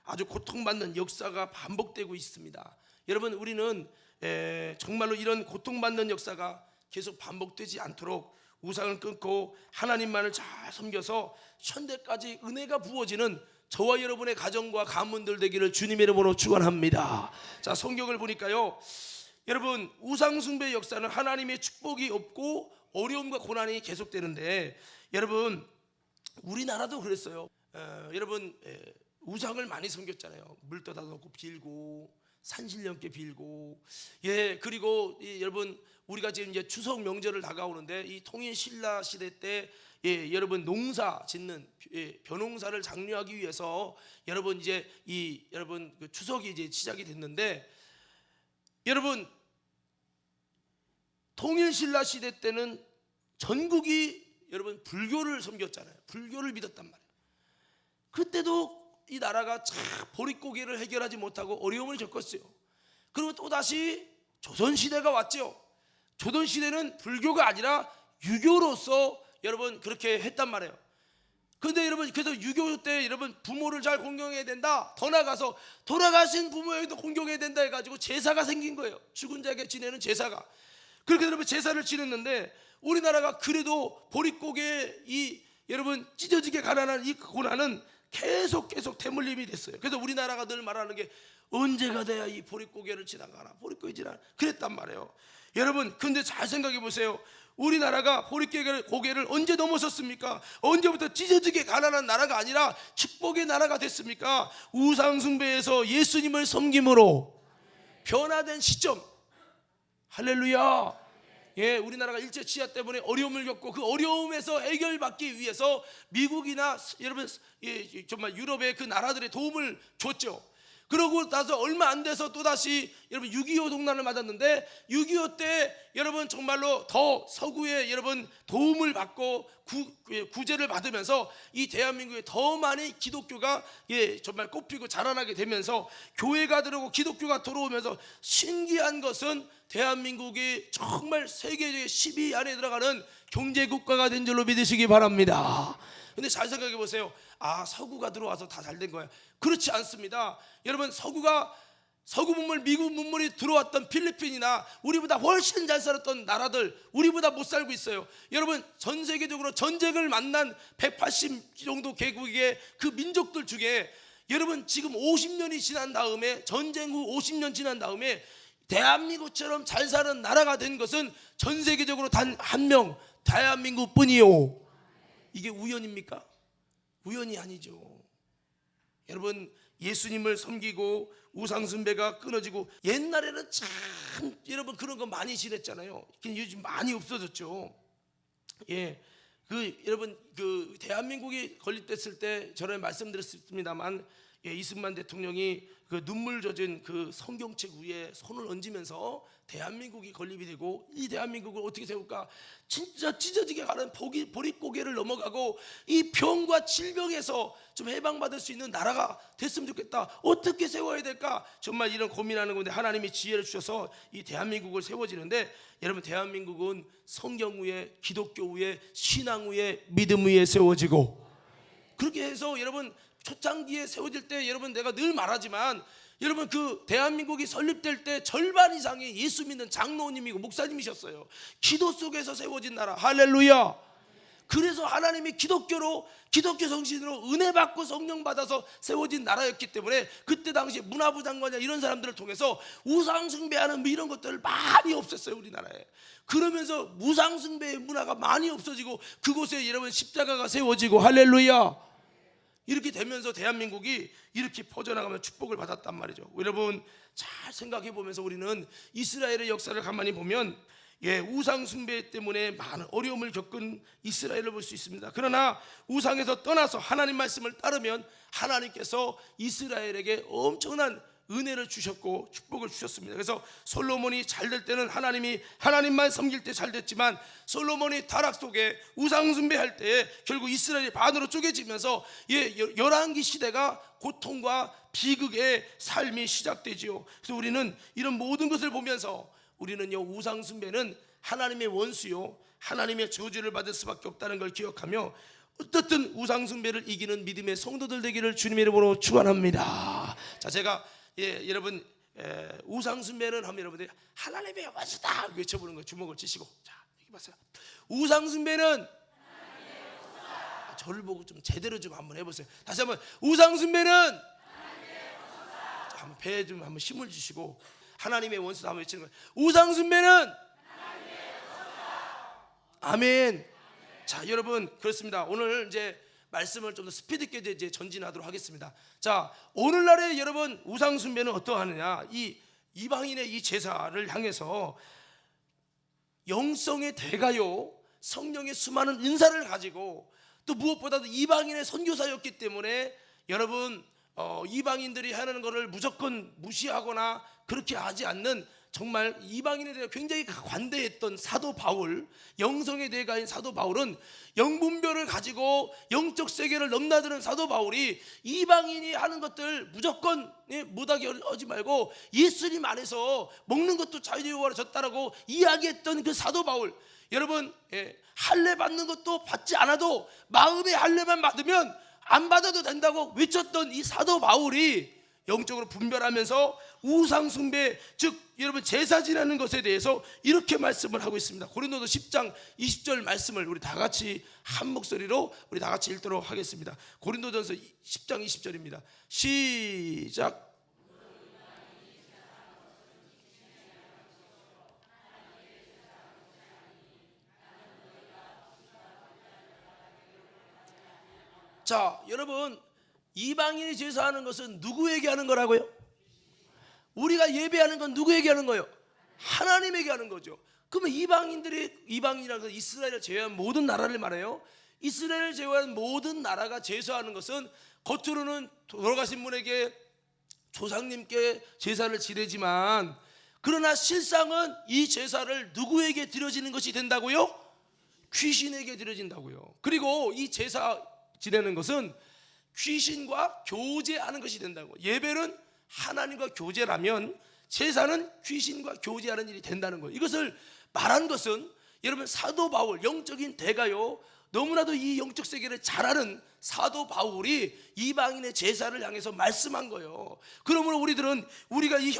아주 고통받는 역사가 반복되고 있습니다. 여러분, 우리는 정말로 이런 고통받는 역사가 계속 반복되지 않도록 우상을 끊고 하나님만을 잘 섬겨서 현대까지 은혜가 부어지는 저와 여러분의 가정과 가문들 되기를 주님의 이름으로 축원합니다. 자, 성경을 보니까요, 여러분, 우상숭배의 역사는 하나님의 축복이 없고 어려움과 고난이 계속되는데, 여러분, 우리나라도 그랬어요. 여러분, 우상을 많이 섬겼잖아요. 물 떠다 놓고 빌고 산신령께 빌고, 그리고 여러분, 우리가 지금 이제 추석 명절을 다가오는데 이 통일 신라 시대 때 여러분 농사 짓는 벼농사를 장려하기 위해서 여러분 이제 여러분 그 추석이 이제 시작이 됐는데, 여러분 통일 신라 시대 때는 전국이 여러분 불교를 섬겼잖아요. 불교를 믿었단 말이에요. 그때도 이 나라가 참 보릿고개를 해결하지 못하고 어려움을 겪었어요. 그리고 또 다시 조선 시대가 왔죠. 조선 시대는 불교가 아니라 유교로서 여러분 그렇게 했단 말이에요. 그런데 여러분, 그래서 유교 때 여러분 부모를 잘 공경해야 된다, 더 나가서 돌아가신 부모에게도 공경해야 된다 해가지고 제사가 생긴 거예요. 죽은 자에게 지내는 제사가. 그렇게 여러분 제사를 지냈는데, 우리나라가 그래도 보릿고개 여러분 찢어지게 가난한 이 고난은 계속 대물림이 됐어요. 그래서 우리나라가 늘 말하는 게 언제가 돼야 이 보릿고개를 지나가나, 보릿고개 지나 그랬단 말이에요. 여러분, 근데 잘 생각해 보세요. 우리나라가 보릿고개를 언제 넘어섰습니까? 언제부터 찢어지게 가난한 나라가 아니라 축복의 나라가 됐습니까? 우상숭배에서 예수님을 섬김으로 변화된 시점. 할렐루야. 우리나라가 일제 치하 때문에 어려움을 겪고 그 어려움에서 해결받기 위해서 미국이나 여러분 정말 유럽의 그 나라들의 도움을 줬죠. 그러고 나서 얼마 안 돼서 또다시 여러분 6.25 동란을 맞았는데, 6.25 때 여러분 정말로 더 서구의 여러분 도움을 받고 구제를 받으면서 이 대한민국에 더 많이 기독교가 정말 꽃피고 자라나게 되면서 교회가 들어오고 기독교가 들어오면서 신기한 것은 대한민국이 정말 세계의 10위 안에 들어가는 경제국가가 된 줄로 믿으시기 바랍니다. 근데 잘 생각해 보세요. 서구가 들어와서 다 잘 된 거야. 그렇지 않습니다. 여러분, 서구 문물, 미국 문물이 들어왔던 필리핀이나 우리보다 훨씬 잘 살았던 나라들, 우리보다 못 살고 있어요. 여러분, 전 세계적으로 전쟁을 만난 180 정도 개국의 그 민족들 중에 여러분 지금 50년이 지난 다음에, 전쟁 후 50년 지난 다음에 대한민국처럼 잘 사는 나라가 된 것은 전 세계적으로 단 한 명, 대한민국뿐이요. 이게 우연입니까? 우연이 아니죠. 여러분, 예수님을 섬기고 우상숭배가 끊어지고, 옛날에는 참 여러분 그런 거 많이 지냈잖아요. 요즘 많이 없어졌죠. 여러분 그 대한민국이 건립됐을 때 전에 말씀드렸습니다만, 이승만 대통령이 그 눈물 젖은 그 성경책 위에 손을 얹으면서 대한민국이 건립이 되고, 이 대한민국을 어떻게 세울까? 진짜 찢어지게 가는 보릿고개를 넘어가고 이 병과 질병에서 좀 해방받을 수 있는 나라가 됐으면 좋겠다. 어떻게 세워야 될까? 정말 이런 고민하는 건데, 하나님이 지혜를 주셔서 이 대한민국을 세워지는데, 여러분 대한민국은 성경 위에, 기독교 위에, 신앙 위에, 믿음 위에 세워지고, 그렇게 해서 여러분 초창기에 세워질 때, 여러분 내가 늘 말하지만, 여러분 그 대한민국이 설립될 때 절반 이상이 예수 믿는 장로님이고 목사님이셨어요. 기도 속에서 세워진 나라. 할렐루야. 그래서 하나님이 기독교 정신으로 은혜 받고 성령 받아서 세워진 나라였기 때문에, 그때 당시 문화부 장관이나 이런 사람들을 통해서 우상숭배하는 이런 것들을 많이 없앴어요, 우리나라에. 그러면서 우상숭배의 문화가 많이 없어지고 그곳에 여러분 십자가가 세워지고, 할렐루야. 이렇게 되면서 대한민국이 이렇게 퍼져나가면 축복을 받았단 말이죠. 여러분 잘 생각해 보면서 우리는 이스라엘의 역사를 가만히 보면, 우상 숭배 때문에 많은 어려움을 겪은 이스라엘을 볼 수 있습니다. 그러나 우상에서 떠나서 하나님 말씀을 따르면 하나님께서 이스라엘에게 엄청난 은혜를 주셨고 축복을 주셨습니다. 그래서 솔로몬이 잘 될 때는 하나님만 섬길 때 잘 됐지만, 솔로몬이 타락 속에 우상 숭배할 때 결국 이스라엘이 반으로 쪼개지면서 열왕기 시대가 고통과 비극의 삶이 시작되지요. 그래서 우리는 이런 모든 것을 보면서 우리는 우상 숭배는 하나님의 원수요, 하나님의 저주를 받을 수밖에 없다는 걸 기억하며 어떻든 우상 숭배를 이기는 믿음의 성도들 되기를 주님의 이름으로 축원합니다. 자, 제가 여러분 우상 숭배는 하면 여러분들이 하나님의 원수다 외쳐보는 거 주먹을 치시고, 자, 여기 보세요. 우상 숭배는 저를 보고 좀 제대로 좀 한번 해보세요. 다시 한번, 우상 숭배는 한번 배에 좀 한번 힘을 주시고 하나님의 원수다 한번 외치는 거예요. 우상 숭배는 아멘. 자, 여러분, 그렇습니다. 오늘 이제 말씀을 좀 더 스피드 있게 이제 전진하도록 하겠습니다. 자, 오늘날에 여러분 우상 숭배는 어떠하느냐? 이 이방인의 이 제사를 향해서 영성의 대가요, 성령의 수많은 은사를 가지고, 또 무엇보다도 이방인의 선교사였기 때문에 여러분 이방인들이 하는 것을 무조건 무시하거나 그렇게 하지 않는, 정말 이방인에 대해 굉장히 관대했던 사도 바울, 영성의 대가인 사도 바울은 영분별을 가지고 영적 세계를 넘나드는 사도 바울이 이방인이 하는 것들 무조건 못하게 하지 말고 예수님 안에서 먹는 것도 자유로워졌다라고 이야기했던 그 사도 바울, 여러분 할례 받는 것도 받지 않아도 마음의 할례만 받으면 안 받아도 된다고 외쳤던 이 사도 바울이 영적으로 분별하면서 우상 숭배, 즉 여러분 제사 지내는 것에 대해서 이렇게 말씀을 하고 있습니다. 고린도서 10장 20절 말씀을 우리 다 같이 한 목소리로 우리 다 같이 읽도록 하겠습니다. 고린도전서 10장 20절입니다. 시작. 자, 여러분, 이방인이 제사하는 것은 누구에게 하는 거라고요? 우리가 예배하는 건 누구에게 하는 거예요? 하나님에게 하는 거죠. 그러면 이방인이라는 것은 이스라엘을 제외한 모든 나라를 말해요. 이스라엘을 제외한 모든 나라가 제사하는 것은 겉으로는 돌아가신 분에게, 조상님께 제사를 지내지만, 그러나 실상은 이 제사를 누구에게 드려지는 것이 된다고요? 귀신에게 드려진다고요. 그리고 이 제사 지내는 것은 귀신과 교제하는 것이 된다고. 예배는 하나님과 교제라면 제사는 귀신과 교제하는 일이 된다는 거예요. 이것을 말한 것은 여러분 사도 바울, 영적인 대가요, 너무나도 이 영적 세계를 잘 아는 사도 바울이 이방인의 제사를 향해서 말씀한 거예요. 그러므로 우리들은 우리가 이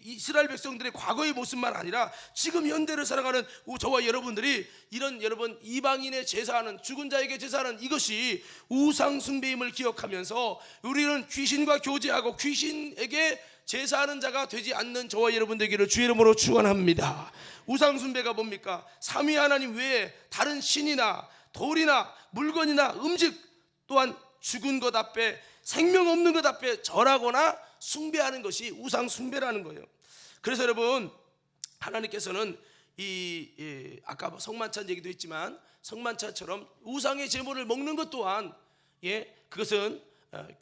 이스라엘 백성들의 과거의 모습만 아니라 지금 현대를 살아가는 저와 여러분들이 이런 여러분 이방인의 제사하는, 죽은 자에게 제사하는 이것이 우상 숭배임을 기억하면서 우리는 귀신과 교제하고 귀신에게 제사하는 자가 되지 않는 저와 여러분 되기를 주의 이름으로 축원합니다. 우상 숭배가 뭡니까? 삼위 하나님 외에 다른 신이나 돌이나 물건이나 음식, 또한 죽은 것 앞에, 생명 없는 것 앞에 절하거나 숭배하는 것이 우상 숭배라는 거예요. 그래서 여러분, 하나님께서는 아까 성만찬 얘기도 했지만 성만찬처럼 우상의 제물을 먹는 것 또한 그것은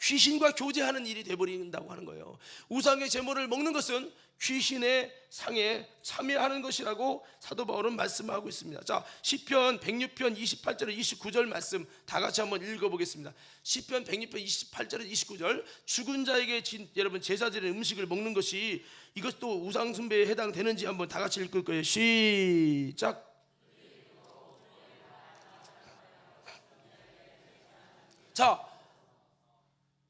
귀신과 교제하는 일이 되어버린다고 하는 거예요. 우상의 제물을 먹는 것은 귀신의 상에 참여하는 것이라고 사도 바울은 말씀하고 있습니다. 자, 시편 106편 28절 29절 말씀 다 같이 한번 읽어보겠습니다. 시편 106편 28절 29절, 죽은 자에게 여러분 제사 드리는 음식을 먹는 것이 이것도 우상 숭배에 해당되는지 한번 다 같이 읽을 거예요. 시작. 자,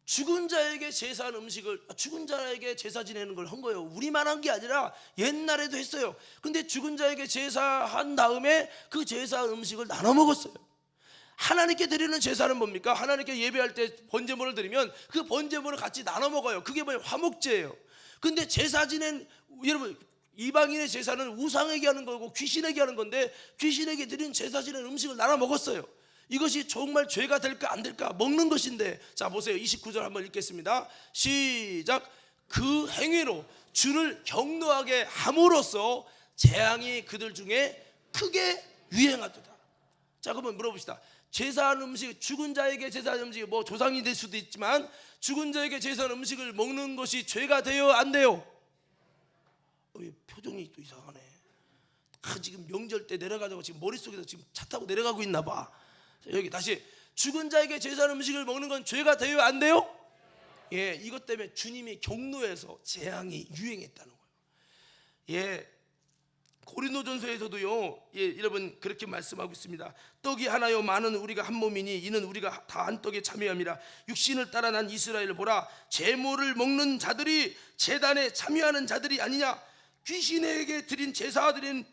죽은 자에게 제사하는 음식을, 죽은 자에게 제사 지내는 걸 한 거예요. 우리만 한 게 아니라 옛날에도 했어요. 근데 죽은 자에게 제사한 다음에 그 제사 음식을 나눠 먹었어요. 하나님께 드리는 제사는 뭡니까? 하나님께 예배할 때 번제물을 드리면 그 번제물을 같이 나눠 먹어요. 그게 뭐예요? 화목제예요. 근데 제사 지낸 여러분, 이방인의 제사는 우상에게 하는 거고 귀신에게 하는 건데, 귀신에게 드린 제사 지낸 음식을 나눠 먹었어요. 이것이 정말 죄가 될까 안 될까? 먹는 것인데. 자, 보세요. 29절 한번 읽겠습니다. 시작. 그 행위로 주를 경노하게 함으로써 재앙이 그들 중에 크게 유행하도다. 자, 그러면 물어봅시다. 제사한 음식, 죽은 자에게 제사한 음식이 뭐 조상이 될 수도 있지만 죽은 자에게 제사한 음식을 먹는 것이 죄가 돼요, 안 돼요? 표정이 또 이상하네. 지금 명절 때 내려가자고 지금 머릿속에서 지금 차 타고 내려가고 있나 봐. 여기 다시, 죽은 자에게 제사한 음식을 먹는 건 죄가 돼요, 안 돼요? 예, 이것 때문에 주님이 경로에서 재앙이 유행했다는 거예요. 예, 고린도전서에서도요, 예, 여러분 그렇게 말씀하고 있습니다. 떡이 하나요 많은 우리가 한 몸이니 이는 우리가 다 한 떡에 참여함이라. 육신을 따라 난 이스라엘을 보라. 제물을 먹는 자들이 제단에 참여하는 자들이 아니냐. 귀신에게 드린 제사 드린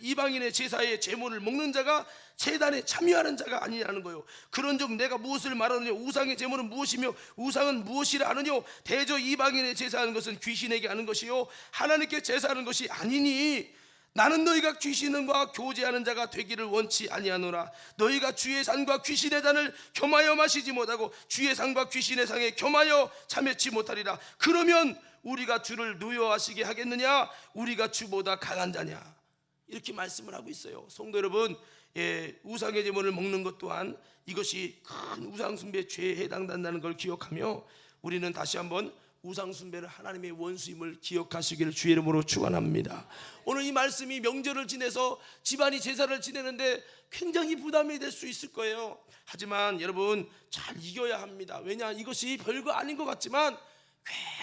이방인의 제사의 제물을 먹는 자가 제단에 참여하는 자가 아니라는 거예요. 그런즉 내가 무엇을 말하느냐. 우상의 제물은 무엇이며 우상은 무엇이라 하느냐. 대저 이방인의 제사하는 것은 귀신에게 하는 것이요 하나님께 제사하는 것이 아니니 나는 너희가 귀신과 교제하는 자가 되기를 원치 아니하노라. 너희가 주의 산과 귀신의 잔을 겸하여 마시지 못하고 주의 상과 귀신의 상에 겸하여 참여치 못하리라. 그러면 우리가 주를 누여하시게 하겠느냐. 우리가 주보다 강한 자냐. 이렇게 말씀을 하고 있어요. 성도 여러분, 예, 우상의 제물을 먹는 것 또한 이것이 큰 우상 숭배 죄에 해당된다는 걸 기억하며 우리는 다시 한번 우상 숭배를 하나님의 원수임을 기억하시기를 주의 이름으로 축원합니다. 오늘 이 말씀이 명절을 지내서 집안이 제사를 지내는데 굉장히 부담이 될 수 있을 거예요. 하지만 여러분 잘 이겨야 합니다. 왜냐, 이것이 별거 아닌 것 같지만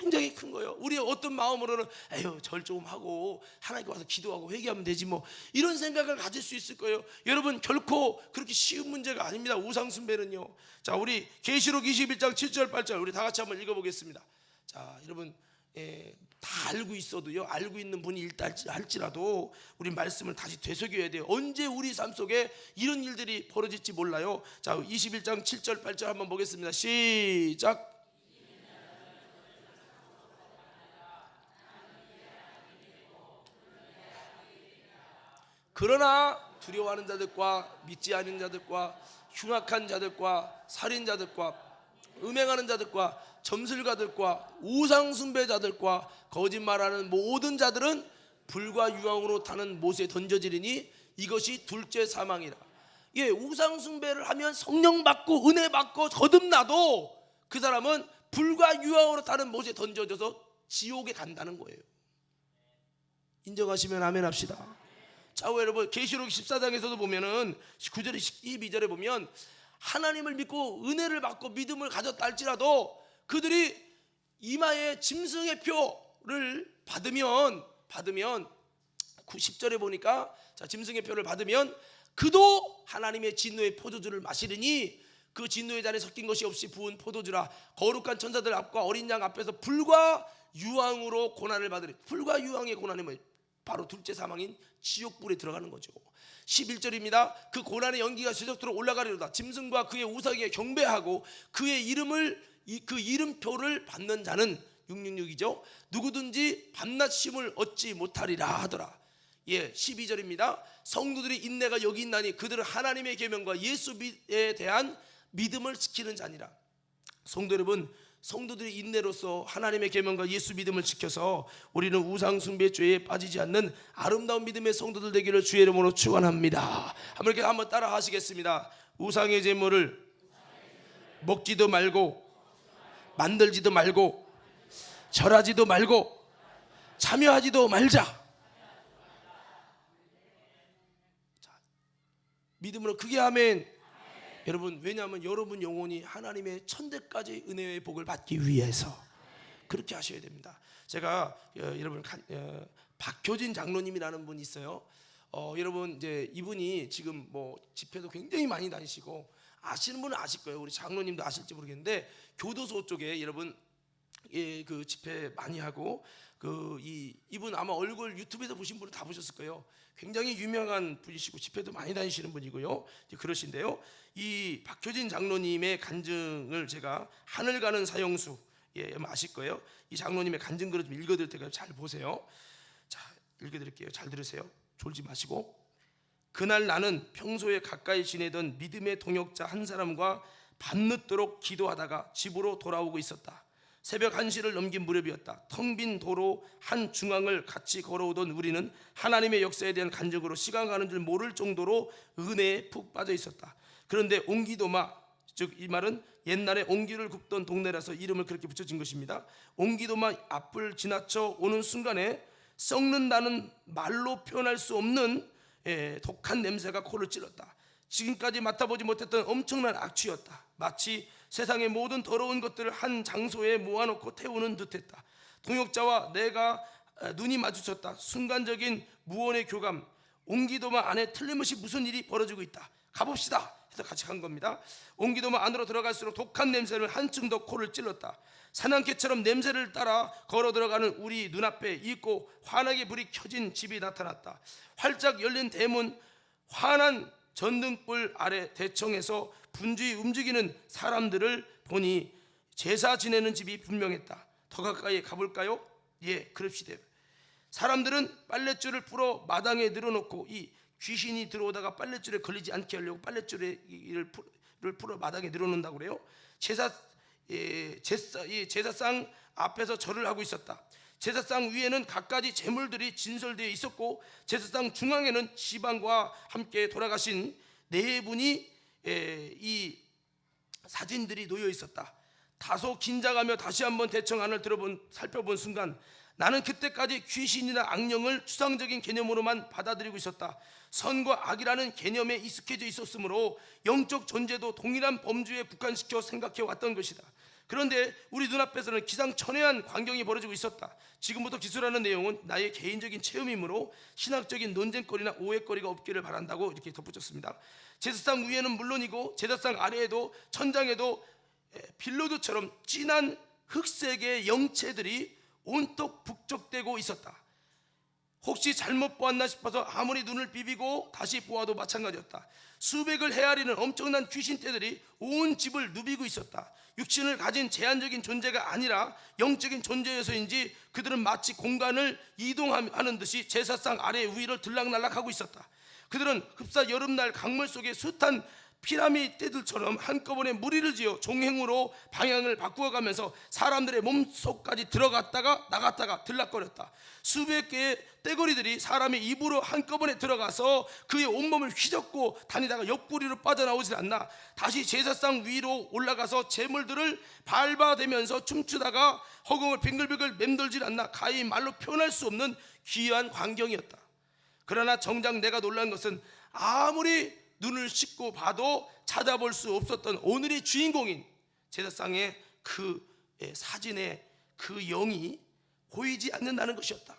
굉장히 큰 거예요. 우리 어떤 마음으로는 에휴 절 좀 하고 하나님께 와서 기도하고 회개하면 되지 뭐 이런 생각을 가질 수 있을 거예요. 여러분 결코 그렇게 쉬운 문제가 아닙니다. 우상 숭배는요. 자, 우리 계시록 21장 7절 8절 우리 다 같이 한번 읽어보겠습니다. 자, 여러분, 다 알고 있어도요, 알고 있는 분이 있다 할지라도 우리 말씀을 다시 되새겨야 돼요. 언제 우리 삶 속에 이런 일들이 벌어질지 몰라요. 자, 21장 7절 8절 한번 보겠습니다. 시작. 그러나 두려워하는 자들과 믿지 않는 자들과 흉악한 자들과 살인자들과 음행하는 자들과 점술가들과 우상 숭배자들과 거짓말하는 모든 자들은 불과 유황으로 타는 못에 던져지리니 이것이 둘째 사망이라. 예, 우상 숭배를 하면 성령 받고 은혜 받고 거듭나도 그 사람은 불과 유황으로 타는 못에 던져져서 지옥에 간다는 거예요. 인정하시면 아멘 합시다. 자, 여러분 계시록 14장에서도 보면은 9절 12절에 보면 하나님을 믿고 은혜를 받고 믿음을 가졌다 할지라도 그들이 이마에 짐승의 표를 받으면 10절에 보니까 자, 짐승의 표를 받으면 그도 하나님의 진노의 포도주를 마시리니 그 진노의 잔에 섞인 것이 없이 부은 포도주라. 거룩한 천사들 앞과 어린 양 앞에서 불과 유황으로 고난을 받으리. 불과 유황의 고난이면 바로 둘째 사망인 지옥불에 들어가는 거죠. 11절입니다. 그 고난의 연기가 세속도로 올라가리로다. 짐승과 그의 우상에 경배하고 그의 이름을 그 이름표를 받는 자는 666이죠. 누구든지 밤낮 쉼을 얻지 못하리라 하더라. 예, 12절입니다. 성도들이 인내가 여기 있나니 그들은 하나님의 계명과 예수에 대한 믿음을 지키는 자니라. 성도 여러분, 성도들이 인내로서 하나님의 계명과 예수 믿음을 지켜서 우리는 우상 숭배 죄에 빠지지 않는 아름다운 믿음의 성도들 되기를 주의 이름으로 축원합니다. 한번 따라 하시겠습니다. 우상의 제물을 먹지도 말고 만들지도 말고 절하지도 말고 참여하지도 말자. 자, 믿음으로 크게 아멘. 여러분, 왜냐하면 여러분 영혼이 하나님의 천대까지 은혜의 복을 받기 위해서 그렇게 하셔야 됩니다. 제가 여러분 박효진 장로님이라는 분이 있어요. 여러분 이제 이분이 지금 뭐 집회도 굉장히 많이 다니시고 아시는 분은 아실 거예요. 우리 장로님도 아실지 모르겠는데 교도소 쪽에 여러분 그 집회 많이 하고 이분 아마 얼굴 유튜브에서 보신 분은 다 보셨을 거예요. 굉장히 유명한 분이시고 집회도 많이 다니시는 분이고요. 그러신데요. 이 박효진 장로님의 간증을 제가 하늘 가는 사형수 아실 거예요. 이 장로님의 간증글을 좀 읽어드릴 테니까 잘 보세요. 자, 읽어드릴게요. 잘 들으세요. 졸지 마시고. 그날 나는 평소에 가까이 지내던 믿음의 동역자 한 사람과 밤늦도록 기도하다가 집으로 돌아오고 있었다. 새벽 1시를 넘긴 무렵이었다. 텅 빈 도로 한 중앙을 같이 걸어오던 우리는 하나님의 역사에 대한 간증으로 시간 가는 줄 모를 정도로 은혜에 푹 빠져 있었다. 그런데 옹기도마, 즉 이 말은 옛날에 옹기를 굽던 동네라서 이름을 그렇게 붙여진 것입니다. 옹기도마 앞을 지나쳐 오는 순간에 썩는다는 말로 표현할 수 없는 독한 냄새가 코를 찔렀다. 지금까지 맡아보지 못했던 엄청난 악취였다. 마치 세상의 모든 더러운 것들을 한 장소에 모아놓고 태우는 듯했다. 동역자와 내가 눈이 마주쳤다. 순간적인 무언의 교감, 옹기도마 안에 틀림없이 무슨 일이 벌어지고 있다. 가봅시다 해서 같이 간 겁니다. 옹기도마 안으로 들어갈수록 독한 냄새를 한층 더 코를 찔렀다. 사냥개처럼 냄새를 따라 걸어 들어가는 우리 눈앞에 있고 환하게 불이 켜진 집이 나타났다. 활짝 열린 대문, 환한 전등불 아래 대청에서 분주히 움직이는 사람들을 보니 제사 지내는 집이 분명했다. 더 가까이 가볼까요? 예, 그럽시다. 사람들은 빨랫줄을 풀어 마당에 늘어놓고 이 귀신이 들어오다가 빨랫줄에 걸리지 않게 하려고 빨랫줄을 풀어 마당에 늘어놓는다고 그래요. 제사상 앞에서 절을 하고 있었다. 제사상 위에는 갖가지 제물들이 진설되어 있었고 제사상 중앙에는 시방과 함께 돌아가신 네 분이 이 사진들이 놓여 있었다. 다소 긴장하며 다시 한번 대청 안을 살펴본 순간 나는 그때까지 귀신이나 악령을 추상적인 개념으로만 받아들이고 있었다. 선과 악이라는 개념에 익숙해져 있었으므로 영적 존재도 동일한 범주에 국한시켜 생각해 왔던 것이다. 그런데 우리 눈앞에서는 기상천외한 광경이 벌어지고 있었다. 지금부터 기술하는 내용은 나의 개인적인 체험이므로 신학적인 논쟁거리나 오해거리가 없기를 바란다고 이렇게 덧붙였습니다. 제사상 위에는 물론이고 제사상 아래에도 천장에도 빌로드처럼 진한 흑색의 영체들이 온통 북적대고 있었다. 혹시 잘못 보았나 싶어서 아무리 눈을 비비고 다시 보아도 마찬가지였다. 수백을 헤아리는 엄청난 귀신떼들이 온 집을 누비고 있었다. 육신을 가진 제한적인 존재가 아니라 영적인 존재여서인지 그들은 마치 공간을 이동하는 듯이 제사상 아래 위를 들락날락하고 있었다. 그들은 흡사 여름날 강물 속에 숱한 피라미드 떼들처럼 한꺼번에 무리를 지어 종횡으로 방향을 바꾸어가면서 사람들의 몸속까지 들어갔다가 나갔다가 들락거렸다. 수백 개의 떼거리들이 사람의 입으로 한꺼번에 들어가서 그의 온몸을 휘젓고 다니다가 옆구리로 빠져나오질 않나. 다시 제사상 위로 올라가서 제물들을 밟아대면서 춤추다가 허공을 빙글빙글 맴돌질 않나. 가히 말로 표현할 수 없는 귀한 광경이었다. 그러나 정작 내가 놀란 것은 아무리 눈을 씻고 봐도 찾아볼 수 없었던 오늘의 주인공인 제사상의 그 사진의 그 영이 보이지 않는다는 것이었다.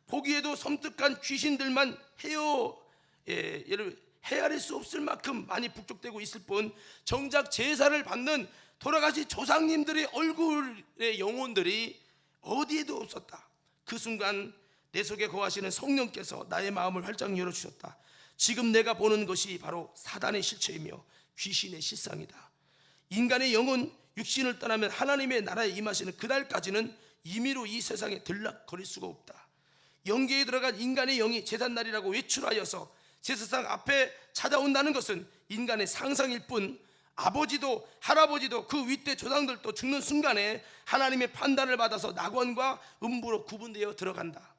보기에도 섬뜩한 귀신들만 헤아릴 수 없을 만큼 많이 북적대고 있을 뿐 정작 제사를 받는 돌아가신 조상님들의 얼굴의 영혼들이 어디에도 없었다. 그 순간 내 속에 거하시는 성령께서 나의 마음을 활짝 열어주셨다. 지금 내가 보는 것이 바로 사단의 실체이며 귀신의 실상이다. 인간의 영은 육신을 떠나면 하나님의 나라에 임하시는 그날까지는 임의로 이 세상에 들락거릴 수가 없다. 영계에 들어간 인간의 영이 제삿날이라고 외출하여서 제사상 앞에 찾아온다는 것은 인간의 상상일 뿐 아버지도 할아버지도 그 윗대 조상들도 죽는 순간에 하나님의 판단을 받아서 낙원과 음부로 구분되어 들어간다.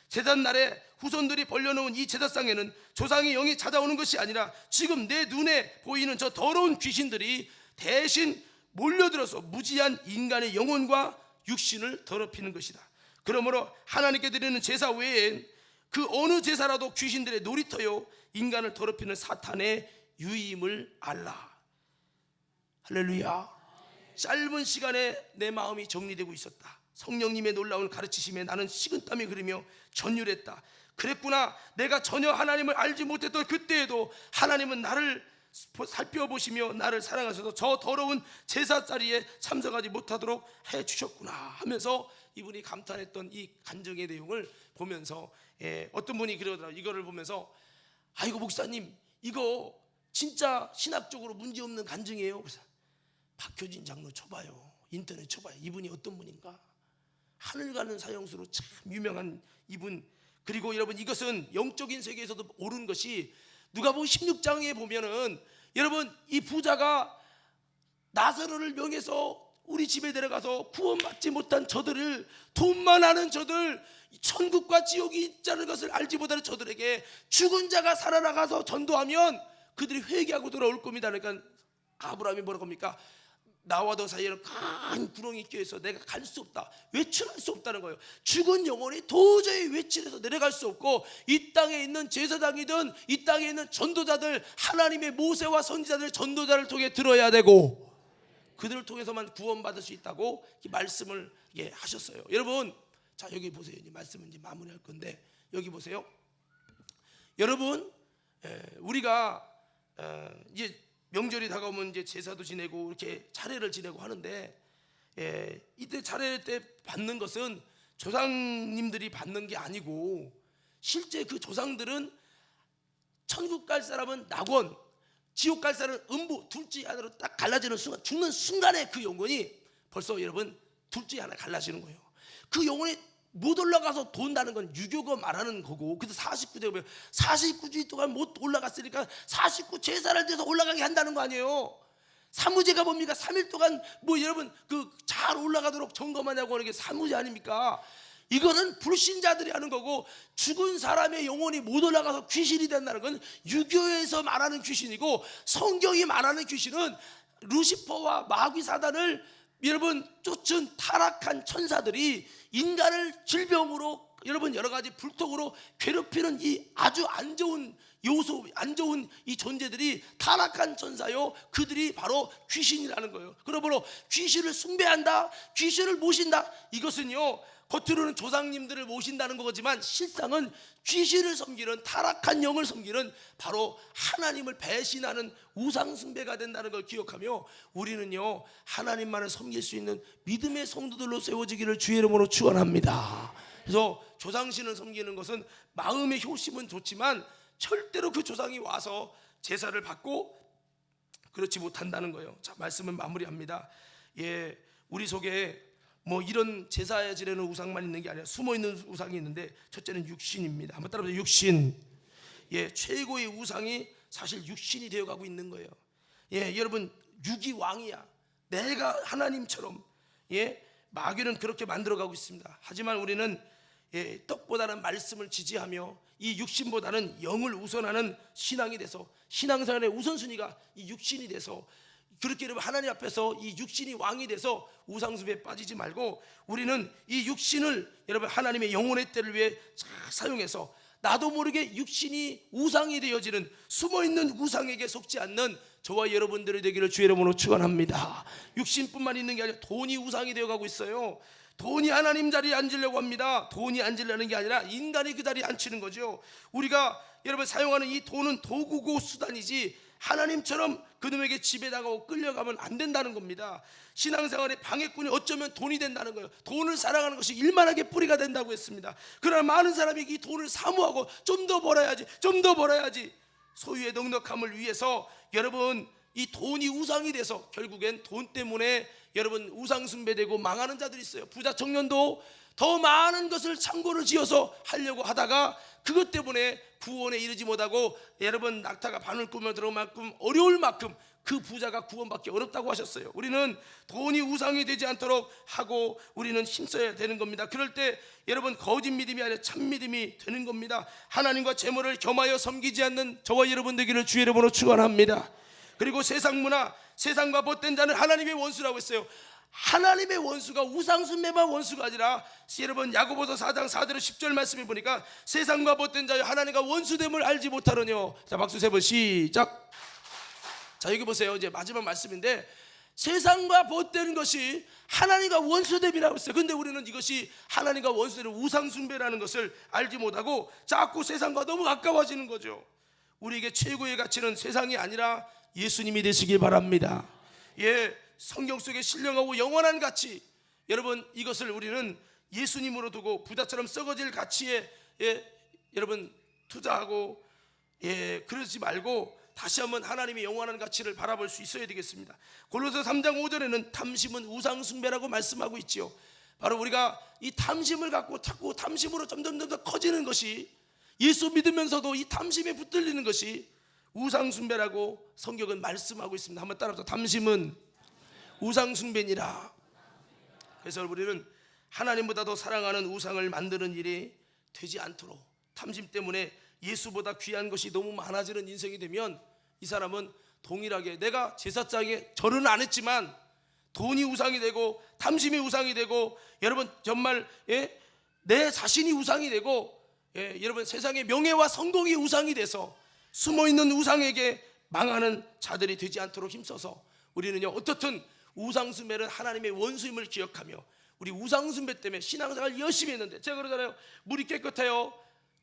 제삿날에 후손들이 벌려놓은 이 제사상에는 조상의 영이 찾아오는 것이 아니라 지금 내 눈에 보이는 저 더러운 귀신들이 대신 몰려들어서 무지한 인간의 영혼과 육신을 더럽히는 것이다. 그러므로 하나님께 드리는 제사 외엔 그 어느 제사라도 귀신들의 놀이터요 인간을 더럽히는 사탄의 유임을 알라. 할렐루야. 짧은 시간에 내 마음이 정리되고 있었다. 성령님의 놀라운 가르치심에 나는 식은땀이 흐르며 전율했다. 그랬구나. 내가 전혀 하나님을 알지 못했던 그때에도 하나님은 나를 살펴보시며 나를 사랑하셔서 저 더러운 제사 자리에 참석하지 못하도록 해주셨구나 하면서 이분이 감탄했던 이 간증의 내용을 보면서 어떤 분이 그러더라고요. 이거를 보면서 아이고 목사님 이거 진짜 신학적으로 문제없는 간증이에요. 그래서 박효진 장로 쳐봐요. 인터넷 쳐봐요. 이분이 어떤 분인가. 하늘 가는 사형수로 참 유명한 이분. 그리고 여러분 이것은 영적인 세계에서도 옳은 것이 누가복음 16장에 보면은 여러분 이 부자가 나사로를 명해서 우리 집에 내려가서 구원받지 못한 저들을, 돈만 아는 저들, 천국과 지옥이 있다는 것을 알지 못하는 저들에게 죽은 자가 살아나가서 전도하면 그들이 회개하고 돌아올 겁니다. 그러니까 아브라함이 뭐라고 합니까? 나와 너 사이에는 큰 구렁이 껴있어 내가 갈 수 없다, 외출할 수 없다는 거예요. 죽은 영혼이 도저히 외출해서 내려갈 수 없고, 이 땅에 있는 제사장이든 이 땅에 있는 전도자들, 하나님의 모세와 선지자들, 전도자를 통해 들어야 되고, 그들을 통해서만 구원받을 수 있다고 말씀을 하셨어요. 여러분, 자 여기 보세요. 이제 말씀은 이제 마무리할 건데, 여기 보세요. 여러분, 우리가 이제 명절이 다가오면 이제 제사도 지내고 이렇게 차례를 지내고 하는데, 이때 차례 때 받는 것은 조상님들이 받는 게 아니고, 실제 그 조상들은 천국 갈 사람은 낙원, 지옥 갈 사람은 음부, 둘째 하나로 딱 갈라지는 순간, 죽는 순간에 그 영혼이 벌써 여러분 둘째 하나 갈라지는 거예요. 그 영혼이 못 올라가서 돈다는 건 유교가 말하는 거고, 그래서 49제 보면 49주일 동안 못 올라갔으니까 49 제사를 돼서 올라가게 한다는 거 아니에요. 사무제가 뭡니까? 3일 동안 뭐 여러분 그 잘 올라가도록 점검하냐고 하는 게 사무제 아닙니까? 이거는 불신자들이 하는 거고, 죽은 사람의 영혼이 못 올라가서 귀신이 된다는 건 유교에서 말하는 귀신이고, 성경이 말하는 귀신은 루시퍼와 마귀 사단을 여러분 쫓은 타락한 천사들이 인간을 질병으로, 여러분 여러 가지 불통으로 괴롭히는 이 아주 안 좋은 요소, 안 좋은 이 존재들이 타락한 천사요, 그들이 바로 귀신이라는 거예요. 그러므로 귀신을 숭배한다, 귀신을 모신다, 이것은요 겉으로는 조상님들을 모신다는 거지만 실상은 귀신을 섬기는, 타락한 영을 섬기는 바로 하나님을 배신하는 우상 숭배가 된다는 걸 기억하며, 우리는요 하나님만을 섬길 수 있는 믿음의 성도들로 세워지기를 주의 이름으로 축원합니다. 그래서 조상신을 섬기는 것은 마음의 효심은 좋지만 절대로 그 조상이 와서 제사를 받고 그렇지 못한다는 거예요. 자, 말씀은 마무리합니다. 우리 속에 뭐 이런 제사에 지내는 우상만 있는 게 아니라 숨어있는 우상이 있는데, 첫째는 육신입니다. 한번 따라해보세요. 육신. 최고의 우상이 사실 육신이 되어가고 있는 거예요. 여러분 육이 왕이야. 내가 하나님처럼. 마귀는 그렇게 만들어가고 있습니다. 하지만 우리는 떡보다는 말씀을 지지하며 이 육신보다는 영을 우선하는 신앙이 돼서, 신앙생활의 우선순위가 이 육신이 돼서, 그렇게 여러분 하나님 앞에서 이 육신이 왕이 돼서 우상숭배에 빠지지 말고, 우리는 이 육신을 여러분 하나님의 영혼의 때를 위해 잘 사용해서 나도 모르게 육신이 우상이 되어지는, 숨어있는 우상에게 속지 않는 저와 여러분들이 되기를 주의 이름으로 축원합니다. 육신뿐만 있는 게 아니라 돈이 우상이 되어가고 있어요. 돈이 하나님 자리에 앉으려고 합니다. 돈이 앉으려는 게 아니라 인간이 그 자리에 앉히는 거죠. 우리가 여러분 사용하는 이 돈은 도구고 수단이지 하나님처럼 그놈에게 지배당하고 끌려가면 안 된다는 겁니다. 신앙생활의 방해꾼이 어쩌면 돈이 된다는 거예요. 돈을 사랑하는 것이 일만하게 뿌리가 된다고 했습니다. 그러나 많은 사람이 이 돈을 사모하고 좀 더 벌어야지, 좀 더 벌어야지, 소유의 넉넉함을 위해서 여러분 이 돈이 우상이 돼서 결국엔 돈 때문에 여러분 우상 숭배되고 망하는 자들이 있어요. 부자 청년도 더 많은 것을 창고를 지어서 하려고 하다가 그것 때문에 구원에 이르지 못하고, 여러분 낙타가 바늘 꾸며 들어올 만큼 어려울 만큼 그 부자가 구원받기 어렵다고 하셨어요. 우리는 돈이 우상이 되지 않도록 하고 우리는 힘써야 되는 겁니다. 그럴 때 여러분 거짓 믿음이 아니라 참 믿음이 되는 겁니다. 하나님과 재물을 겸하여 섬기지 않는 저와 여러분 되기를 주의 이름으로 축원합니다. 그리고 세상 문화, 세상과 벗된 자는 하나님의 원수라고 했어요. 하나님의 원수가 우상숭배만 원수가 아니라, 여러분 야고보서 4장 4절로 10절 말씀을 보니까 세상과 벗된 자여 하나님과 원수됨을 알지 못하느뇨. 자, 박수 세 번 시작. 자, 여기 보세요. 이제 마지막 말씀인데, 세상과 벗된 것이 하나님과 원수됨이라고 했어요. 근데 우리는 이것이 하나님과 원수되는 우상숭배라는 것을 알지 못하고 자꾸 세상과 너무 가까워지는 거죠. 우리에게 최고의 가치는 세상이 아니라 예수님이 되시길 바랍니다. 성경 속에 신령하고 영원한 가치, 여러분 이것을 우리는 예수님으로 두고 부자처럼 썩어질 가치에 여러분 투자하고 그러지 말고 다시 한번 하나님의 영원한 가치를 바라볼 수 있어야 되겠습니다. 골로새 3장 5절에는 탐심은 우상 숭배라고 말씀하고 있지요. 바로 우리가 이 탐심을 갖고 자꾸 탐심으로 점점 더 커지는 것이, 예수 믿으면서도 이 탐심에 붙들리는 것이 우상 숭배라고 성경은 말씀하고 있습니다. 한번 따라서 탐심은 우상 숭배니라. 그래서 우리는 하나님보다 더 사랑하는 우상을 만드는 일이 되지 않도록, 탐심 때문에 예수보다 귀한 것이 너무 많아지는 인생이 되면 이 사람은 동일하게 내가 제사장에 절은 안 했지만 돈이 우상이 되고 탐심이 우상이 되고, 여러분 정말 내 자신이 우상이 되고, 여러분 세상의 명예와 성공이 우상이 돼서 숨어있는 우상에게 망하는 자들이 되지 않도록 힘써서 우리는요, 어떻든 우상숭배는 하나님의 원수임을 기억하며, 우리 우상숭배 때문에 신앙생활 열심히 했는데, 제가 그러잖아요, 물이 깨끗해요.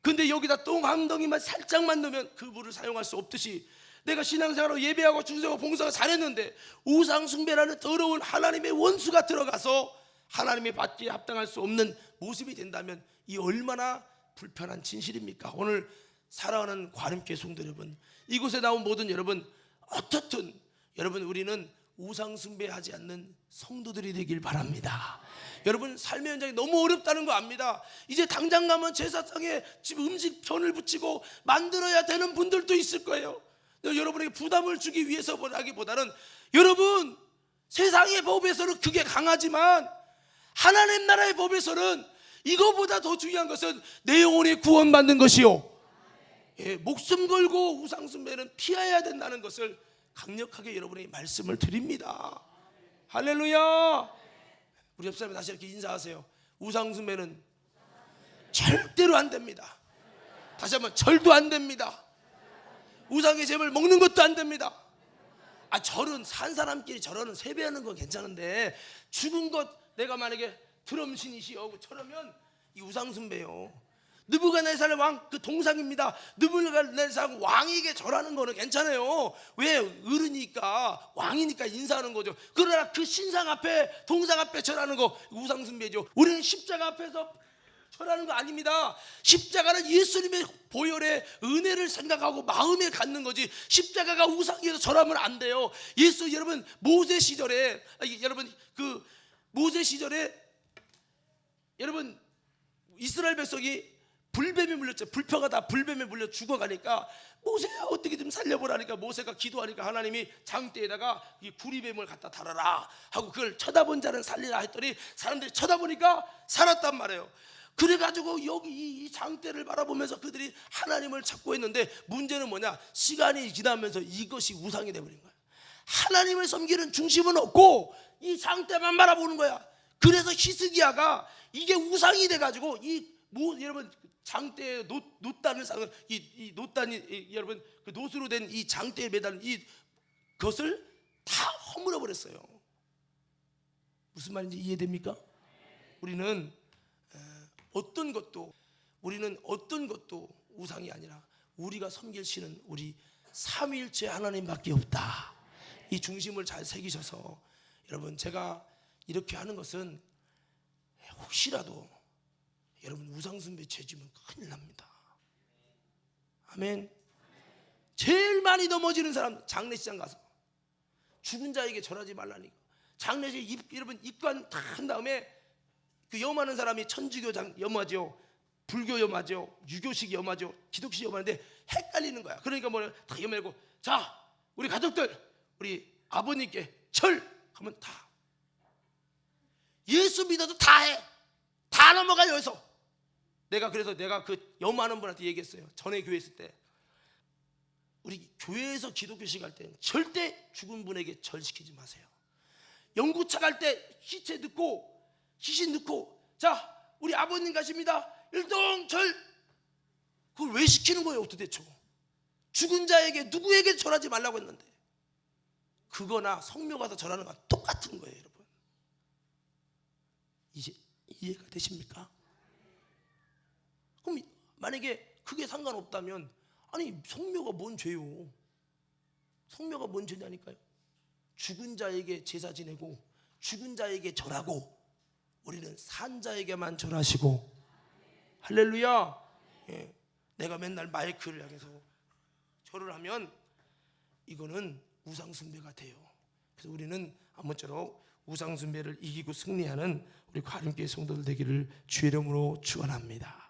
근데 여기다 똥 한 덩이만 살짝만 넣으면 그 물을 사용할 수 없듯이, 내가 신앙생활로 예배하고 중생하고 봉사가 잘했는데 우상숭배라는 더러운 하나님의 원수가 들어가서 하나님의 받기에 합당할 수 없는 모습이 된다면 이 얼마나 불편한 진실입니까? 오늘 사랑하는 과림교회 성도 여러분, 이곳에 나온 모든 여러분, 어떻든 여러분 우리는 우상숭배하지 않는 성도들이 되길 바랍니다. 여러분 삶의 현장이 너무 어렵다는 거 압니다. 이제 당장 가면 제사상에 지금 음식편을 붙이고 만들어야 되는 분들도 있을 거예요. 여러분에게 부담을 주기 위해서라기보다는, 여러분 세상의 법에서는 그게 강하지만 하나님 나라의 법에서는 이거보다 더 중요한 것은 내 영혼이 구원받는 것이요, 목숨 걸고 우상숭배는 피해야 된다는 것을 강력하게 여러분에게 말씀을 드립니다. 할렐루야. 우리 옆 사람이 다시 이렇게 인사하세요. 우상숭배는 절대로 안 됩니다. 다시 한번, 절도 안 됩니다. 우상의 재물 먹는 것도 안 됩니다. 절은 산 사람끼리 절하는 세배하는 건 괜찮은데, 죽은 것 내가 만약에 드럼신이시여 저러면 이 우상숭배요. 느부갓네살 왕 그 동상입니다. 느부갓네살 왕에게 절하는 거는 괜찮아요. 왜? 어른이니까, 왕이니까 인사하는 거죠. 그러나 그 신상 앞에, 동상 앞에 절하는 거 우상숭배죠. 우리는 십자가 앞에서 절하는 거 아닙니다. 십자가는 예수님의 보혈의 은혜를 생각하고 마음에 갖는 거지, 십자가가 우상에서 절하면 안 돼요. 예수, 여러분 모세 시절에, 여러분 그 모세 시절에 여러분 이스라엘 백성이 불뱀에 물렸죠. 불표가 다 불뱀에 물려 죽어가니까 모세야 어떻게 좀 살려보라니까, 모세가 기도하니까 하나님이 장대에다가 이 구리뱀을 갖다 달아라 하고 그걸 쳐다본 자는 살리라 했더니 사람들이 쳐다보니까 살았단 말이에요. 그래가지고 여기 이 장대를 바라보면서 그들이 하나님을 찾고 했는데, 문제는 뭐냐? 시간이 지나면서 이것이 우상이 되어버린 거야. 하나님을 섬기는 중심은 없고 이 장대만 바라보는 거야. 그래서 히스기야가 이게 우상이 돼가지고 여러분 장대에 놋단을 쌓은 이 놋단이 여러분 그 놋으로 된 이 장대에 매달린 이 것을 다 허물어 버렸어요. 무슨 말인지 이해됩니까? 우리는 어떤 것도 우상이 아니라 우리가 섬길 신은 우리 삼위일체 하나님밖에 없다. 이 중심을 잘 새기셔서, 여러분 제가 이렇게 하는 것은 혹시라도 여러분 우상숭배 죄지면 큰일 납니다. 아멘. 제일 많이 넘어지는 사람, 장례식장 가서 죽은 자에게 절하지 말라니까. 장례식 여러분 입관 다 한 다음에 그 염하는 사람이 천주교 염하죠, 불교 염하죠, 유교식 염하죠, 기독식 염하는데 헷갈리는 거야. 그러니까 뭐냐, 다 염하고, 자 우리 가족들 우리 아버님께 절 하면 다, 예수 믿어도 다 해, 다 넘어가. 여기서 내가 그 염하는 분한테 얘기했어요. 전에 교회 있을 때, 우리 교회에서 기독교식 할 때 절대 죽은 분에게 절시키지 마세요. 연구차 갈 때 시체 넣고 시신 넣고, 자 우리 아버님 가십니다, 일동절. 그걸 왜 시키는 거예요? 도대체 죽은 자에게 누구에게 절하지 말라고 했는데, 그거나 성묘 가서 절하는 건 똑같은 거예요. 여러분 이제 이해가 되십니까? 그럼 만약에 그게 상관없다면, 아니 성묘가 뭔 죄요? 성묘가 뭔 죄냐니까요. 죽은 자에게 제사 지내고 죽은 자에게 절하고, 우리는 산 자에게만 절하시고. 할렐루야. 내가 맨날 마이크를 향해서 절을 하면 이거는 우상숭배가 돼요. 그래서 우리는 아무쪼록 우상숭배를 이기고 승리하는 우리 과림교회 성도들 되기를 주의 이름으로 축원합니다.